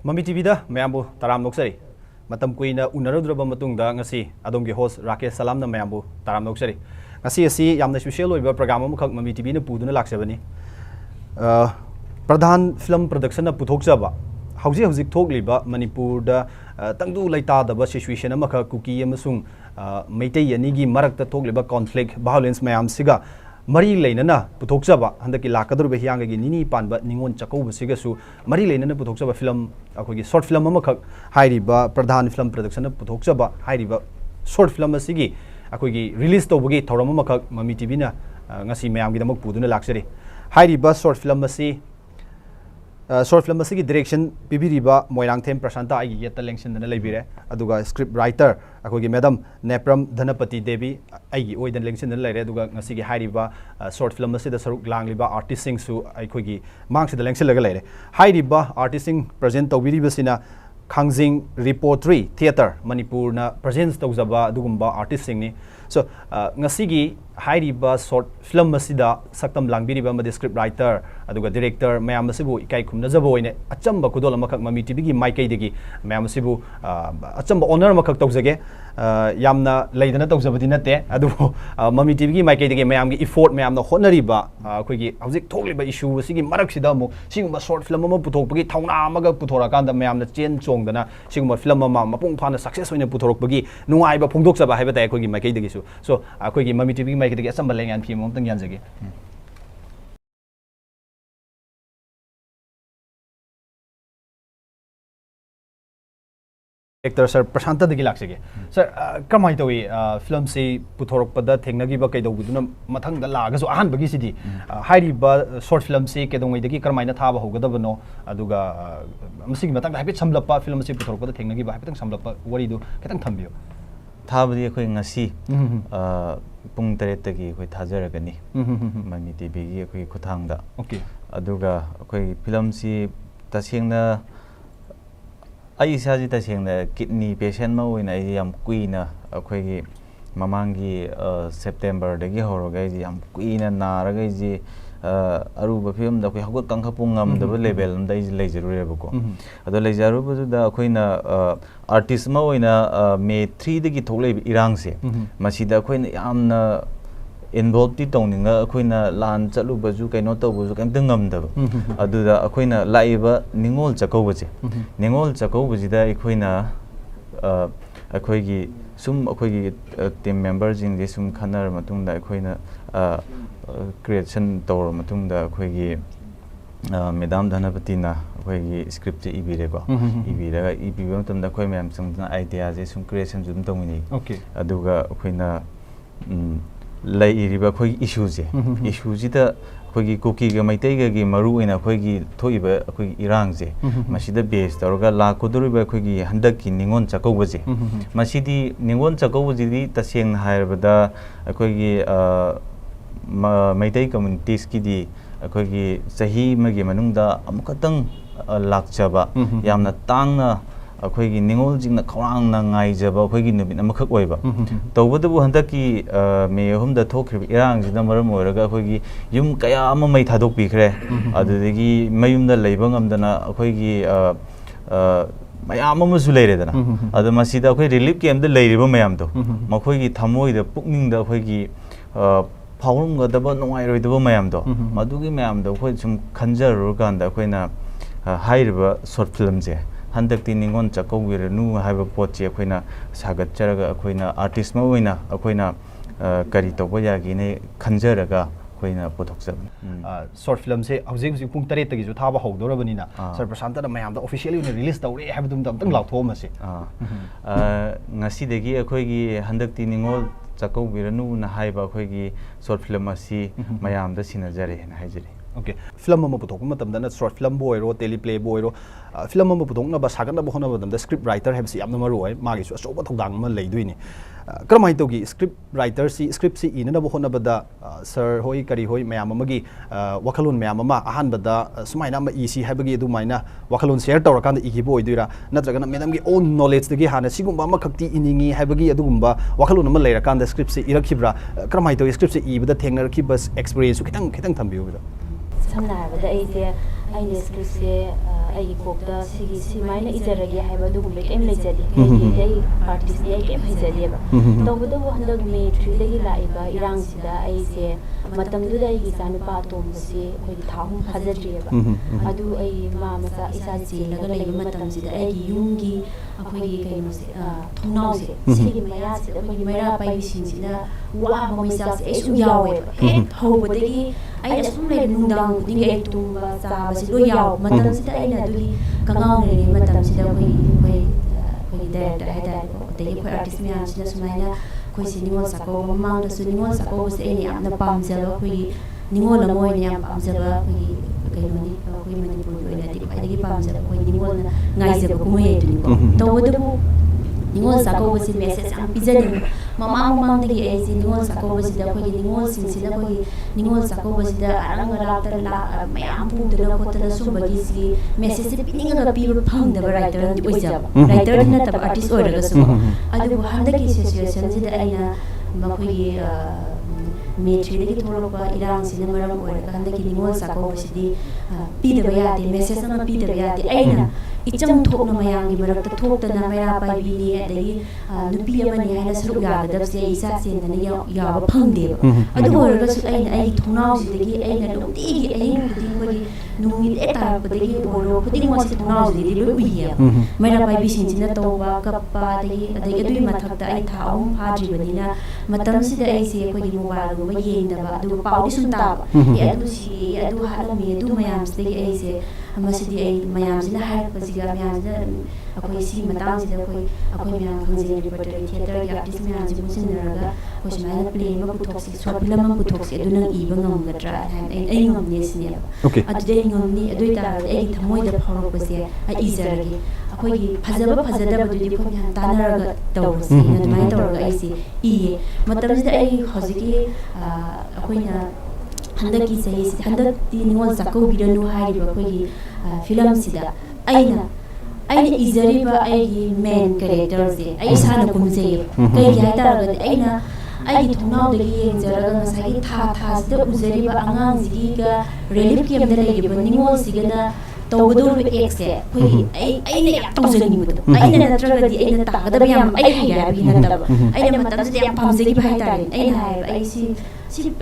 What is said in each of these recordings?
MAMI TV da mayambu taram noksari matam kuina unarudraba matungda ngasi adomgi host Rakesh Salam na mayambu taram noksari ngasi asi yamna special oiba program amukhak MAMI TV na puduna laksabani pradhan film production na puthokjaba hauzik thokliba Manipur da tangdu laita daba situation amakha kuki amasung meitei yanigi marakta thokliba conflict violence mayam siga Mari Lainana, Putoxaba, and the Kilakadru Yangi Nini Panba, Ningol Chakoubiganu, Mari Lainana Putoxaba film, a short film Amaka, Haidiba, Pradhan film production of Putoxaba, Haidiba, short film Sigi, Akogi released Tobugi, Toramaka, MAMI TV, Nasi Mayam Gidamak Puduna luxury. Haidiba short film short film direction Pibiriba, Moyang Tem Prasanta, yet the length in the Labire, Aduga script writer, Akogi Madam Nepram Dhanapati Devi, Igi Oiden links in the Lare, Duga Nasigi Haidiba, short film the Saruk Langliba, artisting su Aikogi, Marks the length legale. Haidiba, artisting present Viribasina, Kangzing Reportry, Theatre, Manipur, presents Tozaba, Dugumba, artisting. So, Nasigi Haidiba short film Masida, Saktam Langbiriba, the script writer, Aduga director, Mayamasibu, Kaikum Nazabo in Achamba Kudola Makak MAMI TV, Mike Digi, Mayamasibu, Achamba honor Makak Tozage, Yamna Laidana Tozabinate, Adu MAMI TV, Mike Digi, Mayam effort, Mayam the Honoriba, Quigi, Hauzik totally by issue, singing Maraxidamo, singing a short film Putoki, Tauna Maga Putorakanda, Mayam the Chen Chongdana, singing a film Mapung Pana success in a Putorokagi, no I but Pundoxa by Habita Quigi, Mike Digi. So, Quigi MAMI TV, Mike Digi, Sambalang and Pimon Yanzagi. Sir Prashanta the Gilaxi. Sir, come on to film say Putorok Pada, Technagiba Kado, Matang the Lagas, and Bagisidi, Haidiba, short film say Kedong the Kikamina Tava, Hogadavano, Aduga, Missing Matang, habit some lapa film say Putorok, the Technagiba, having some lapa, what do you do? Ketang Tambio. Tabdi a sea, Pungteretagi with Hazaragani, MAMI TV, Kutanga. Okay. Aduga, film see Tasina. I said it as the kidney patient mo in a queen, a quay Mamangi September, the Gihorogazi, queen and Naragazi, Aruba film, the Quahut Kankapungam, the label, and there is laser rebuco. The laser rubu, the queen artist mo in a May 3 the Gitole Iranse, Masida queen am involved it owning a queen land Chalubazuka, not Obuzuk and Dungam. Aduda a queen live Ningol Chakoubiganu. Ningol Chakoubiganu, the queen a quigi, some quigi team members in this Kanar Matunda, queen creation door Matunda, quigi Madame Danapatina, quigi script Ibirego, Ibira, Ibim, the Quayam, some ideas, some creations of Dominic. Okay. Aduga queen. Lay river quay issues, issues the quiggy cookie, Maitega, Maru in a quiggy toiba, a quig Iranze, Mashida based, or La Kuduriba quiggy, Handaki, Ningon Chakoubiganu. Mashidi, Ningon Chakoubiganu, Tasing Harbada, a quiggy Maitei communities kidi, a quiggy Sahi Magimanunda, Amukatang Lakchaba, Yamna Tanga. Akoigi Ningol jing na Korang na ngaijaba akoigi nubit na makak oiba. Tawbadabu handaki may humda thokri irang jida maram oiraga akoigi yum kaya ama may thadok bikre. Adudagi mayumda laibang amdana akoigi mayam amasu leiredana. Adu masida akoi relief game da leiriba mayam to. Makoigi thamoi da pukning da akoigi phawrum ga daba nungairoi mayam to. Madugi mayam da akoi sum khanjaru ganda akoina hairiba short film je. Handakti Ningon Chakoubiganu have a pochi, Aquina, Sagataraga, Aquina, artist Moina, Aquina, Carito Boyagine, Kanjaraga, Quina Potoxa. Short film say, I was able to put the is with Hava Hog, Dorabanina, Sir Prasanta, the man, officially released the way I have them like Thomas. Nasi de Gia Quigi, Handakti Ningol Chakoubiganu, Haiba Quigi, short film, Mayam, the Sinajari and Hajiri. Okay. Film Maputok, short film boy, teleplay boy, film Maputok, but Sagan of them, the script writer have seen Yamamaru, Magis was over to Dangman lay doing it. Kramaitogi, script writer, script in another Honabada, Sir Hoi Karihoi, Mayamagi, Wakalun Mayamama, Ahanbada, Smainama easy, Habagi do Mina, Wakalun Serta, Rakanda Ikibo, Dura, not gonna make them own knowledge, the Gihana, Sigumba Kakti Iningi, Habagi Adumba, Wakalun Malay, Kanda script, Irakibra, Kramaito script, the Tanger keepers experience, Kitang Tambu. Some have the idea, I discuss ꯑꯩꯒꯤ ꯀꯣꯛꯇ ꯁꯤꯃꯥꯏꯅ ꯏꯖꯔꯒꯦ ꯍꯥꯏꯕ ꯑꯗꯨꯒꯨꯝꯕ ꯀꯩꯝ ꯂꯩꯖꯗꯦ ꯀꯩꯒꯤ ꯑꯩ ꯑꯥꯔꯇꯤꯁꯅꯤ ꯑꯩ ꯀꯩꯝ ꯍꯩꯖꯗꯦꯕ ꯇꯧꯕꯇꯕꯨ ꯍꯟꯗꯛ ꯃꯦ 3ꯗꯒꯤ ꯂꯥꯛꯏꯕ ꯏꯔꯥꯡꯁꯤꯗ ꯑꯩꯁꯦ ꯃꯇꯝꯗꯨꯗ ꯑꯩꯒꯤ ꯏꯆꯥꯅꯨꯄꯥ ꯑꯇꯣꯝꯕꯁꯤ ꯑꯩꯈꯣꯏꯒꯤ ꯊꯥ 3 ꯐꯥꯖꯗ꯭ꯔꯤꯑꯕ ꯑꯗꯨ ꯑꯩ ꯃꯥ ꯃꯆꯥ ꯏꯆꯥ ꯆꯦꯜꯂꯒ ꯂꯩꯕ ꯃꯇꯝꯁꯤꯗ ꯑꯩꯒꯤ ꯌꯨꯝꯒꯤ ꯑꯩꯈꯣꯏꯒꯤ ꯀꯩꯅꯣꯁꯦ ꯊꯣꯡꯅꯥꯎꯁꯦ ꯁꯤꯒꯤ ꯃꯌꯥꯁꯤꯗ ꯑꯩꯈꯣꯏꯒꯤ ꯃꯩꯔꯥ ꯄꯥꯏꯕꯤꯁꯤꯡꯁꯤꯅ ꯋꯥꯕ ꯃꯩꯆꯥꯛꯁꯦ ꯑꯩꯁꯨ ꯌꯥꯎꯋꯦꯕ ꯍꯦꯛ ꯍꯧꯕꯗꯒꯤ ꯑꯩꯅ ꯁꯨꯝ ꯂꯩꯕ ꯅꯨꯡꯗꯥꯡ ꯈꯨꯗꯤꯡꯒꯤ ꯑꯩ ꯇꯨꯝꯕ ꯆꯥꯕꯁꯤ ꯂꯣꯏ ꯌꯥꯎꯕ ꯃꯇꯝꯁꯤꯗ ꯑꯩꯅ ꯑꯗꯨꯒꯤ ꯀꯪꯉꯥꯎꯅꯔꯤꯉꯩ ꯃꯇꯝꯁꯤꯗ ꯑꯩꯈꯣꯏꯒꯤ ꯗꯥꯏꯔꯦꯛꯇꯔ ꯍꯥꯏꯇꯥꯔꯦꯀꯣ ꯑꯗꯒꯤ ꯑꯩꯈꯣꯏ ꯑꯥꯔꯇꯤꯁ ꯃꯌꯥꯝꯁꯤꯅ ꯁꯨꯃꯥꯏꯅ ꯑꯩꯈꯣꯏꯁꯤ ꯅꯤꯉꯣꯜ ꯆꯥꯛꯀꯧꯕ ꯃꯃꯥꯡꯗꯁꯨ ꯅꯤꯉꯣꯜ ꯆꯥꯛꯀꯧꯕꯁꯦ ꯑꯩꯅ ꯌꯥꯝꯅ ꯄꯥꯝꯖꯕ ꯑꯩꯈꯣꯏꯒꯤ ꯅꯤꯉꯣꯜ ꯑꯃ ꯑꯣꯏꯅ ꯌꯥꯝ ꯄꯥꯝꯖꯕ ꯑꯩꯈꯣꯏꯒꯤ ꯀꯩꯅꯣꯅꯤ ꯑꯩꯈꯣꯏ ꯃꯅꯤꯄꯨꯔꯒꯤ ꯑꯣꯏꯅꯗꯤ ꯈ꯭ꯋꯥꯏꯗꯒꯤ ꯄꯥꯝꯖꯕ ꯑꯩꯈꯣꯏ ꯅꯤꯉꯣꯜꯅ ꯉꯥꯏꯖꯕ ꯀꯨꯝꯍꯩ ꯑꯗꯨꯅꯤꯀꯣ ꯇꯧꯕꯇꯕꯨ ꯅꯤꯉꯣꯜ ꯆꯥꯛꯀꯧꯕꯁꯤ ꯃꯦꯁꯦꯖ ꯌꯥꯝ ꯄꯤꯖꯅꯤꯡꯕ ꯃꯃꯥꯡꯗꯒꯤ ꯑꯩꯁꯦ ꯅꯤꯉꯣꯜ ꯆꯥꯛꯀꯧꯕꯁꯤꯗ ꯑꯩꯈꯣꯏꯒꯤ ꯅꯤꯉꯣꯜꯁꯤꯡꯁꯤꯅ ꯑꯩꯈꯣꯏꯒꯤ ꯅꯤꯉꯣꯜ ꯆꯥꯛꯀꯧꯕꯁꯤda ꯑꯔꯪ ꯑꯔꯥꯛꯇ ꯃꯌꯥꯝ ꯄꯨꯗꯅ ꯈꯣꯠꯇꯅ ꯁꯨꯝꯕꯒꯤꯁꯤ ꯃꯦꯁꯦꯖꯁꯦ ꯄꯤꯅꯤꯡꯉꯒ ꯄꯤꯕ ꯐꯪꯗꯕ ꯔꯥꯏꯇꯔꯗꯤ ꯑꯣꯏꯖꯕ ꯔꯥꯏꯇꯔꯗꯤ ꯅꯠꯇꯕ ꯑꯥꯔꯇꯤꯁ ꯑꯣꯏꯔꯒꯁꯨ ꯑꯗꯨꯕꯨ ꯍꯟꯗꯛꯀꯤ ꯁꯤꯆꯨꯋꯦꯁꯟꯁꯤꯗ ꯑꯩꯅ ꯃꯈꯣꯏꯒꯤ ꯃꯦ 3ꯗꯒꯤ ꯊꯣꯛꯂꯛꯄ ꯏꯔꯥꯡꯁꯤꯅ ꯃꯔꯝ ꯑꯣꯏꯔꯒ ꯍꯟꯗꯛꯀꯤ ꯅꯤꯉꯣꯜ ꯆꯥꯛꯀꯧꯕꯁꯤꯗꯤ ꯄꯤꯗꯕ ꯌꯥꯗꯦ ꯃꯦꯁꯦꯖ ꯑꯃ ꯄꯤꯗꯕ ꯌꯥꯗꯦ ꯑꯩꯅ ꯏꯆꯝ ꯊꯣꯛꯅ ꯃꯌꯥꯝꯒꯤ ꯃꯔꯛꯇ ꯊꯣꯛꯇꯅ ꯃꯩꯔꯥ ꯄꯥꯏꯕꯤꯅꯤ ꯑꯗꯒꯤ ꯅꯨꯄꯤ ꯑꯃꯅꯤ ꯍꯥꯏꯅ ꯁꯔꯨꯛ ꯌꯥꯒꯗꯕꯁꯦ ꯑꯩ ꯏꯆꯥ ꯆꯦꯟꯗꯅ ꯌꯥꯕ ꯐꯪꯗꯦꯕ ꯑꯗꯨ ꯑꯣꯏꯔꯒꯁꯨ ꯑꯩꯅ ꯑꯩꯒꯤ ꯊꯣꯡꯅꯥꯎꯁꯤꯗꯒꯤ ꯑꯩꯅ ꯅꯨꯡꯇꯤꯒꯤ ꯑꯍꯤꯡ ꯈꯨꯗꯤꯡ ꯑꯩꯈꯣꯏꯒꯤ ꯅꯨꯃꯤꯠ ꯍꯦꯛ ꯇꯥꯔꯛꯄꯗꯒꯤ ꯑꯣꯏꯔꯣ ꯈꯨꯗꯤꯡꯃꯛꯁꯦ ꯊꯣꯡꯅꯥꯎꯁꯤꯗꯒꯤ ꯂꯣꯏ ꯎꯏꯌꯦꯕ ꯃꯩꯔꯥ ꯄꯥꯏꯕꯤꯁꯤꯡꯁꯤꯅ ꯇꯧꯕ ꯀꯞꯄ ꯑꯗꯒꯤ ꯑꯗꯨꯒꯤ ꯃꯊꯛꯇ ꯑꯩ ꯊꯥ 3 ꯐꯥꯗ꯭ꯔꯤꯕꯅꯤꯅ ꯃꯇꯝꯁꯤꯗ ꯑꯩꯁꯦ ꯑꯩꯈꯣꯏꯒꯤ ꯃꯣꯕꯥꯏꯜꯒꯨꯝꯕ ꯌꯦꯡꯗꯕ ꯑꯗꯨꯒ ꯄꯥꯎꯗꯤ ꯁꯨꯝ ꯇꯥꯕ ꯑꯗꯨ ꯁꯤꯔꯦ ꯑꯗꯨ ꯍꯥꯠꯂꯝꯃꯤ ꯑꯗꯨ ꯃꯌꯥꯝꯁꯤꯗꯒꯤ ꯑꯩꯁꯦ ꯃꯁꯤꯗꯤ ꯑꯩ ꯃꯌꯥꯝꯁꯤꯅ ꯍꯥꯏꯔꯛꯄꯁꯤꯒ ꯃꯌꯥꯝꯁꯤꯅ ꯑꯩꯈꯣꯏ ꯁꯤ ꯃꯇꯥꯡꯁꯤꯗ ꯑꯩꯈꯣꯏ ꯃꯌꯥꯝ ꯈꯪꯖꯩ ꯔꯤꯄꯔꯇꯔꯤ ꯊꯤꯌꯦꯇꯔꯒꯤ ꯑꯥꯔꯇꯤꯁ ꯃꯌꯥꯝꯁꯤ ꯄꯨꯟꯁꯤꯟꯅꯔꯒ ꯑꯩꯈꯣꯏ ꯁꯨꯃꯥꯏꯅ ꯄ꯭ꯂꯦ ꯑꯃ ꯄꯨꯊꯣꯛꯁꯤ ꯁꯣꯔꯠ ꯐꯤꯂꯝ ꯑꯃ ꯄꯨꯊꯣꯛꯁꯤ ꯑꯗꯨ ꯅꯪ ꯏꯕ ꯉꯝꯒꯗ꯭ꯔꯥ ꯍꯥꯏꯅ ꯑꯩ ꯉꯝꯅꯤ ꯁꯤꯅꯦꯕ ꯑꯗꯨꯗꯤ ꯑꯩ ꯉꯝꯅꯤ ꯑꯗꯨ ꯑꯣꯏꯇꯥꯔꯒꯗꯤ ꯑꯩꯒꯤ ꯊꯃꯣꯏꯗ ꯐꯥꯎꯔꯛꯄꯁꯦ ꯑꯩ ꯏꯖꯔꯒꯦ ꯑꯩꯈꯣꯏꯒꯤ ꯐꯖꯕ ꯐꯖꯗꯕꯗꯨꯗꯤ ꯑꯩꯈꯣꯏ ꯃꯌꯥꯝ ꯇꯥꯟꯅꯔꯒ ꯇꯧꯔꯁꯤꯅ ꯑꯗꯨꯃꯥꯏꯅ ꯇꯧꯔꯒ ꯑꯩꯁꯦ ꯏꯌꯦ ꯃꯇꯝꯁꯤꯗ ꯑꯩ ꯍꯧꯖꯤꯛꯀꯤ ꯑꯩꯈꯣꯏꯅ ꯍꯟꯗꯛꯀꯤ ꯆꯍꯤꯁꯤꯗ ꯍꯟꯗꯛꯇꯤ ꯅꯤꯉꯣꯜ ꯆꯥꯛꯀꯧꯕꯤꯔꯅꯨ ꯍꯥꯏꯔꯤꯕ ꯑꯩꯈꯣꯏꯒꯤ ꯐꯤꯂꯝꯁꯤꯗ ꯑꯩꯅ ꯏꯖꯔꯤꯕ ꯑꯩꯒꯤ ꯃꯦꯟ ꯀꯦꯔꯦꯛꯇꯔꯁꯦ ꯑꯩ ꯏꯁꯥꯅ ꯀꯨꯝꯖꯩꯌꯦꯕ ꯀꯩꯒꯤ ꯍꯥꯏꯇꯥꯔꯒꯗꯤ ꯑꯩꯒꯤ ꯊꯣꯡꯅꯥꯎꯗꯒꯤ ꯌꯦꯡꯖꯔꯒ ꯉꯁꯥꯏꯒꯤ ꯊꯥꯁꯤꯗ ꯎꯖꯔꯤꯕ ꯑꯉꯥꯡꯁꯤꯒꯤꯒ ꯔꯤꯂꯤꯐ ꯀꯦꯝꯗ ꯂꯩꯔꯤꯕ ꯅꯤꯉꯣꯜꯁꯤꯒꯅ ꯇꯧꯒꯗꯧꯔꯤꯕ ꯑꯦꯛꯁꯦ ꯑꯩꯈꯣꯏꯒꯤ ꯑꯩꯅ ꯌꯥꯝ ꯇꯧꯖꯅꯤꯡꯕꯗꯣ ꯑꯩꯅ ꯅꯠꯇ꯭ꯔꯒꯗꯤ ꯑꯩꯅ ꯇꯥꯒꯗꯕ ꯌꯥꯝ ꯑꯩ ꯍꯩꯔꯦ ꯍꯥꯏꯕꯒꯤ ꯅꯠꯇꯕ ꯑꯩꯅ ꯃꯇꯝꯁꯤꯗ ꯌꯥꯝ ꯄꯥꯝꯖꯈꯤꯕ ꯍꯥꯏꯇꯥꯔꯦ ꯑꯩꯅ ꯍꯥꯏꯕ ꯑꯩ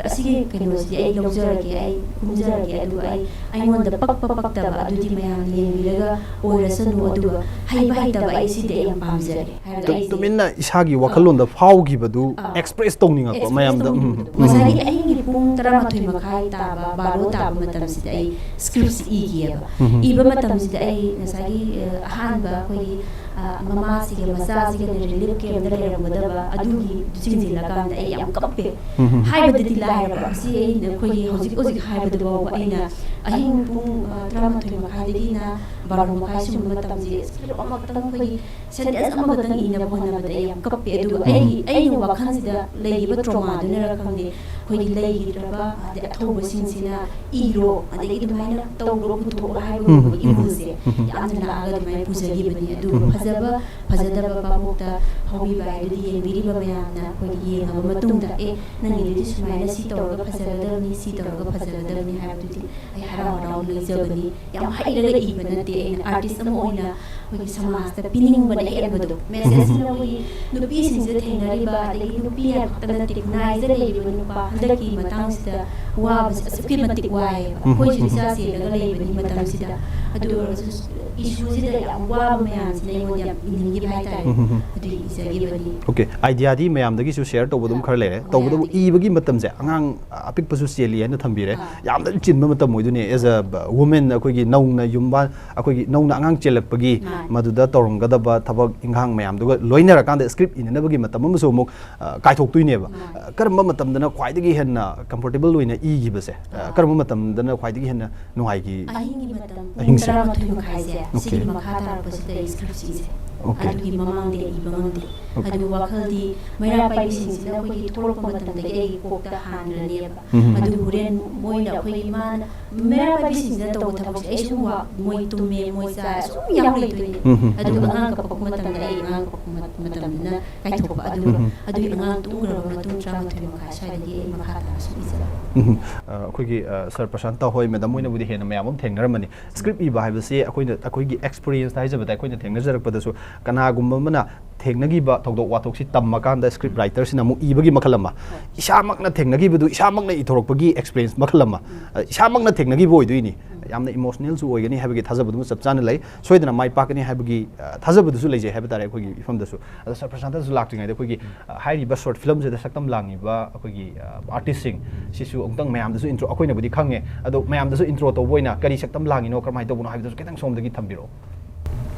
ꯑꯁꯤꯒꯤ ꯀꯩꯅꯣꯁꯤꯗꯤ ꯑꯩ ꯂꯧꯖꯔꯒꯦ ꯑꯩ ꯀꯨꯝꯖꯔꯒꯦ ꯑꯗꯨꯒ ꯑꯩꯉꯣꯟꯗ ꯄꯛꯄ ꯄꯛꯇꯕ ꯑꯗꯨꯗꯤ ꯃꯌꯥꯝꯅ ꯌꯦꯡꯕꯤꯔꯒ ꯑꯣꯏꯔꯁꯅꯨ ꯑꯗꯨꯒ ꯍꯩꯕ ꯍꯩꯇꯕ ꯑꯩ ꯁꯤꯗꯤ ꯑꯩ ꯌꯥꯝ ꯄꯥꯝꯖꯔꯦ ꯍꯥꯏꯔꯒ ꯑꯩ ꯇꯨꯃꯤꯟꯅ ꯏꯁꯥꯒꯤ ꯋꯥꯈꯜꯂꯣꯟꯗ ꯐꯥꯎꯈꯤꯕꯗꯨ ꯑꯦꯛꯁꯄ꯭ꯔꯦꯁ ꯇꯧꯅꯤꯡꯉꯛꯄ ꯃꯌꯥꯝꯗ ꯉꯁꯥꯏꯒꯤ ꯑꯍꯤꯡꯒꯤ ꯄꯨꯡ 11:30 ꯇꯥꯕ 12 ꯇꯥꯕ ꯃꯇꯝꯁꯤꯗ ꯑꯩ ꯁ꯭ꯀ꯭ꯔꯤꯞꯁꯤ ꯏꯈꯤꯑꯕ ꯏꯕ ꯃꯇꯝꯁꯤꯗ ꯑꯩ ꯉꯁꯥꯏꯒꯤ ꯑꯍꯥꯟꯕ ꯑꯩꯈꯣꯏꯒꯤ ꯃꯃꯥꯁꯤꯒ ꯃꯆꯥꯁꯤꯒ ꯔꯤꯂꯤꯐ ꯀꯦꯝꯗ ꯂꯩꯔꯝꯒꯗꯕ ꯑꯗꯨꯒꯤ ꯆꯤꯡꯁꯤꯜꯂꯀꯥꯟꯗ ꯑꯩ ꯌꯥꯝ ꯀꯞꯄꯦ ꯍꯥꯏꯕꯗꯗꯤ ꯂꯥꯏꯔꯕ ꯃꯁꯤ ꯑꯩꯅ ꯑꯩꯈꯣꯏꯒꯤ ꯍꯧꯖꯤꯛ ꯍꯥꯏꯕꯗ ꯐꯥꯎꯕ ꯑꯩꯅ ꯑꯍꯤꯡ ꯄꯨꯡ 11:30ꯗꯒꯤꯅ 12:30 ꯁꯨꯝꯕ ꯃꯇꯝꯁꯦ ꯁ꯭ꯀ꯭ꯔꯤꯞ ꯑꯃꯈꯛꯇꯪ ꯑꯩꯈꯣꯏꯒꯤ ꯁꯦꯟꯇꯦꯟꯁ ꯑꯃꯈꯛꯇꯪ ꯏꯅꯕ ꯍꯣꯠꯅꯕꯗ ꯑꯩ ꯌꯥꯝ ꯀꯞꯄꯦ ꯑꯗꯨꯒ ꯑꯩꯅ ꯋꯥꯈꯜꯁꯤꯗ ꯂꯩꯔꯤꯕ ꯇ꯭ꯔꯣꯃꯥꯗꯨꯅꯔ ꯈꯪꯗꯦ ꯑꯩꯈꯣꯏꯒꯤ ꯂꯩꯈꯤꯗ꯭ꯔꯕ ꯑꯗꯩ ꯑꯊꯧꯕꯁꯤꯡꯁꯤꯅ ꯏꯔꯣ ꯑꯗꯒꯤ ꯑꯗꯨꯃꯥꯏꯅ ꯇꯧꯔꯣ ꯄꯨꯊꯣꯛꯑꯣ ꯍꯥꯏꯕꯒꯨꯝꯕꯒꯤ ꯏꯍꯨꯜꯁꯦ ꯌꯥꯝꯅ ꯂꯥꯛꯑꯒ ꯑꯗꯨꯃꯥꯏꯅ ꯄꯨꯖꯈꯤꯕꯅꯤ ꯑꯗꯨꯒ ꯐꯖꯕ ꯐꯖꯗꯕ ꯚꯥꯕꯣꯛꯇ ꯍꯧꯕꯤꯕ ꯍꯥꯏꯗꯨꯗꯤ ꯌꯦꯡꯕꯤꯔꯤꯕ ꯃꯌꯥꯝꯅ ꯑꯩꯈꯣꯏꯒꯤ ꯌꯦꯡꯉꯕ ꯃꯇꯨꯡꯗ ꯅꯪꯒꯤꯗꯨꯗꯤ ꯁꯨꯃꯥꯏꯅ ꯁꯤ ꯇꯧꯔꯒ ꯐꯖꯒꯗꯕꯅꯤ ꯁꯤ ꯇꯧꯔꯒ ꯐꯖꯒꯗꯕꯅꯤ ꯍꯥꯏꯕꯗꯨꯗꯤ ꯑꯩ ꯍꯔꯥꯎ ꯂꯩꯖꯕꯅꯤ ꯌꯥꯝ ꯍꯩꯔꯒ ꯏꯕ ꯅꯠꯇꯦ ꯑꯩꯅ ꯑꯥꯔꯇꯤꯁ ꯑꯃ ꯑꯣꯏꯅ ꯑꯩꯈꯣꯏꯒꯤ ꯁꯃꯥꯖꯇ ꯄꯤꯅꯤꯡꯕꯅ ꯍꯦꯟꯕꯗꯣ ꯃꯦꯁꯦꯖꯁꯤꯅ ꯑꯩꯈꯣꯏꯒꯤ ꯅꯨꯄꯤꯁꯤꯡꯁꯤꯗ ꯊꯦꯡꯅꯔꯤꯕ ꯑꯗꯒꯤ ꯅꯨꯄꯤ ꯍꯥꯏꯕꯈꯛꯇ ꯅꯠꯇꯦ ꯈꯨꯟꯅꯥꯏꯁꯤꯗ ꯂꯩꯔꯤꯕ ꯅꯨꯄꯥ ꯍꯟꯗꯛꯀꯤ ꯃꯇꯥꯡꯁꯤꯗ ꯋꯥꯕꯁꯦ ꯑꯁꯨꯛꯀꯤ ꯃꯇꯤꯛ ꯋꯥꯏꯑꯦꯕ ꯑꯩꯈꯣꯏꯁꯨ ꯏꯆꯥ ꯆꯦꯜꯂꯒ ꯂꯩꯕꯅꯤ ꯃꯇꯝꯁꯤꯗ ꯑꯗꯨ ꯑꯣꯏꯔꯒꯁꯨ ꯏꯁꯨꯁꯤꯗ ꯌꯥꯝ ꯋꯥꯕ ꯃꯌꯥꯝꯁꯤꯅ ꯑꯩꯉꯣꯟꯗ ꯌꯥꯝ ꯏꯅꯤꯡꯈꯤꯕ ꯍꯥꯏꯇꯥꯔꯦ ꯑꯗꯨꯒꯤ ꯏꯖꯈꯤꯕꯅꯤ ꯑꯣꯀꯦ ꯑꯥꯏꯗꯤꯌꯥꯗꯤ ꯃꯌꯥꯝꯗꯒꯤꯁꯨ ꯁꯦꯌꯔ ꯇꯧꯕ ꯑꯗꯨꯝ ꯈꯔ ꯂꯩꯔꯦ ꯇꯧꯕꯗꯕꯨ ꯏꯕꯒꯤ ꯃꯇꯝꯁꯦ ꯑꯉꯥꯡ ꯑꯄꯤꯛꯄꯁꯨ ꯆꯦꯜꯂꯤ ꯍꯥꯏꯅ ꯊꯝꯕꯤꯔꯦ ꯌꯥꯝꯅ ꯆꯤꯟꯕ ꯃꯇꯝ ꯑꯣꯏꯗꯣꯏꯅꯦ ꯑꯦꯖ ꯑ ꯋꯨꯃꯦꯟ ꯑꯩꯈꯣꯏꯒꯤ ꯅꯧꯅ ꯑꯩꯈꯣꯏꯒꯤ ꯅꯧꯅ ꯑꯉꯥꯡ ꯆꯦꯜꯂꯛꯄꯒꯤ ꯃꯗꯨꯗ ꯇꯧꯔꯝꯒꯗꯕ ꯊꯕꯛ ꯏꯪꯈꯥꯡ ꯃꯌꯥꯝꯗꯨꯒ ꯂꯣꯏꯅꯔꯀꯥꯟꯗ ꯁ꯭ꯀ꯭ꯔꯤꯞ ꯏꯅꯅꯕꯒꯤ ꯃꯇꯝ ꯑꯃꯁꯨ ꯑꯃꯨꯛ ꯀꯥꯏꯊꯣꯛꯇꯣꯏꯅꯦꯕ ꯀꯔꯝꯕ ꯃꯇꯝꯗꯅ ꯈ꯭ꯋꯥꯏꯗꯒꯤ ꯍꯦꯟꯅ ꯀꯝꯐꯣꯔꯇꯦꯕल ꯑꯣꯏꯅ ꯏꯈꯤꯕꯁꯦ ꯀꯔꯝꯕ ꯃꯇꯝꯗꯅ ꯈ꯭ꯋꯥꯏꯗꯒꯤ ꯍꯦꯟꯅ ꯅꯨꯡꯉꯥꯏꯈꯤ ꯑꯍꯤꯡꯒꯤ ꯃꯇꯝ ꯄꯨꯡ 11:30ꯁꯦ ꯁꯤꯒꯤ ꯃꯈꯥ ꯇꯥꯔꯛꯄꯁꯤꯗ ꯑꯩ ꯁ꯭ꯀ꯭ꯔꯤꯞꯁꯤꯡꯁꯦ ꯑꯗꯨꯒꯤ ꯃꯃꯥꯡꯗ ꯏꯕ ꯉꯝꯗꯦ ꯑꯗꯨ ꯋꯥꯈꯜꯗꯤ ꯃꯩꯔꯥ ꯄꯥꯏꯕꯤꯁꯤꯡꯁꯤꯅ ꯑꯩꯈꯣꯏꯒꯤ ꯊꯣꯛꯂꯛꯄ ꯃꯇꯝꯗꯒꯤ ꯑꯩꯒꯤ ꯀꯣꯛꯇ ꯍꯥꯟꯈ꯭ꯔꯅꯦꯕ ꯑꯗꯨ ꯍꯣꯔꯦꯟ ꯃꯣꯏꯅ ꯑꯩꯈꯣꯏꯒꯤ ꯃꯦꯔꯥ ꯄꯥꯏꯕꯤꯁꯤꯡꯁꯤꯅ ꯇꯧꯕ ꯊꯕꯛꯁꯦ ꯑꯩ ꯁꯨꯝ ꯃꯣꯏ ꯇꯨꯝꯃꯦ ꯃꯣꯏ ꯆꯥꯏ ꯁꯨꯝ ꯌꯥꯎ ꯂꯩꯗꯣꯏꯅꯦ ꯑꯗꯨꯒ ꯑꯉꯥꯡ ꯀꯞꯄꯛꯄ ꯃꯇꯝꯗ ꯑꯩ ꯑꯉꯥꯡ ꯀꯞꯄꯛꯄ ꯃꯇꯝꯗꯅ ꯀꯥꯏꯊꯣꯛꯄ ꯑꯗꯨꯒ ꯑꯗꯨꯒꯤ ꯑꯉꯥꯡ ꯇꯨꯝꯈ꯭ꯔꯕ ꯃꯇꯨꯡ 12 ꯃꯈꯥꯏ ꯁ꯭ꯋꯥꯏꯗꯒꯤ ꯑꯩ ꯃꯈꯥ ꯇꯥꯅ ꯁꯨꯝ ꯏꯖꯕ ꯑꯩꯈꯣꯏꯒꯤ ꯁꯔ ꯄ꯭ꯔꯁꯥꯟꯇ ꯍꯣꯏ ꯃꯦꯗꯥꯝ ꯍꯣꯏꯅꯕꯨꯗꯤ ꯍꯦꯟꯅ ꯃꯌꯥꯝ ꯑꯃ ꯊꯦꯡꯅꯔꯝꯃꯅꯤ ꯁ꯭ꯀ꯭ꯔꯤꯞ ꯏꯕ ꯍꯥꯏꯕꯁꯤ ꯑꯩꯈꯣꯏꯒꯤ ꯑꯦꯛꯁꯄꯤꯔꯤꯌꯦꯟꯁꯇ ꯍꯥꯏꯖꯕꯗ ꯑꯩꯈꯣꯏꯅ ꯊꯦꯡꯅꯖꯔꯛꯄꯗꯁꯨ ꯀꯅꯥꯒꯨꯝꯕ ꯑꯃꯅ ꯊꯦꯡꯅꯈꯤꯕ ꯊꯧꯗꯣꯛ ꯋꯥꯊꯣꯛꯁꯤ ꯇꯝꯃꯀꯥꯟꯗ ꯁ꯭ꯀ꯭ꯔꯤꯞ ꯔꯥꯏꯇꯔꯁꯤꯅ ꯑꯃꯨꯛ ꯏꯕꯒꯤ ꯃꯈꯜ ꯑꯃ ꯏꯁꯥꯃꯛꯅ ꯊꯦꯡꯅꯈꯤꯕꯗꯨ ꯏꯁꯥꯃꯛꯅ ꯏꯊꯣꯔꯛꯄꯒꯤ ꯑꯦꯛꯁꯄꯤꯔꯤꯌꯦꯟꯁ ꯃꯈꯜ ꯑꯃ ꯏꯁꯥꯃꯛꯅ ꯊꯦꯡꯅꯈꯤꯕ ꯑꯣꯏꯗꯣꯏꯅꯤ ꯌꯥꯝꯅ ꯏꯃꯣꯁꯅꯦꯜꯁꯨ ꯑꯣꯏꯒꯅꯤ ꯍꯥꯏꯕꯒꯤ ꯊꯥꯖꯕꯗꯨꯃ ꯆꯞ ꯆꯥꯅ ꯂꯩ ꯁꯣꯏꯗꯅ ꯃꯥꯏ ꯄꯥꯛꯀꯅꯤ ꯍꯥꯏꯕꯒꯤ ꯊꯥꯖꯕꯗꯨꯁꯨ ꯂꯩꯖꯩ ꯍꯥꯏꯕ ꯇꯥꯔꯦ ꯑꯩꯈꯣꯏꯒꯤ ꯏꯐꯝꯗꯁꯨ ꯑꯗꯣ ꯁꯔ ꯄ꯭ꯔꯁꯥꯟꯇꯁꯨ ꯂꯥꯛꯇ꯭ꯔꯤꯉꯩꯗ ꯑꯩꯈꯣꯏꯒꯤ ꯍꯥꯏꯔꯤꯕ ꯁꯣꯔꯠ ꯐꯤꯂꯝꯁꯤꯗ ꯁꯛꯇꯝ ꯂꯥꯡꯉꯤꯕ ꯑꯩꯈꯣꯏꯒꯤ ꯑꯥꯔꯇꯤꯁꯁꯤꯡ ꯁꯤꯁꯨ ꯑꯃꯨꯛꯇꯪ ꯃꯌꯥꯝꯗꯁꯨ ꯏꯟꯇ꯭ꯔꯣ ꯑꯩꯈꯣꯏꯅꯕꯨꯗꯤ ꯈꯪꯉꯦ ꯑꯗꯣ ꯃꯌꯥꯝꯗꯁꯨ ꯏꯟꯇ꯭ꯔꯣ ꯇꯧꯕ ꯑꯣꯏꯅ ꯀꯔꯤ ꯁꯛꯇꯝ ꯂꯥꯡꯉꯤꯅꯣ ꯀꯔꯝꯍꯥꯏꯅ ꯇꯧꯕꯅꯣ ꯍꯥꯏꯕꯗꯨꯁꯨ ꯈꯤꯇꯪ ꯁꯣꯝꯗꯒꯤ ꯊꯝꯕꯤꯔꯛꯑꯣ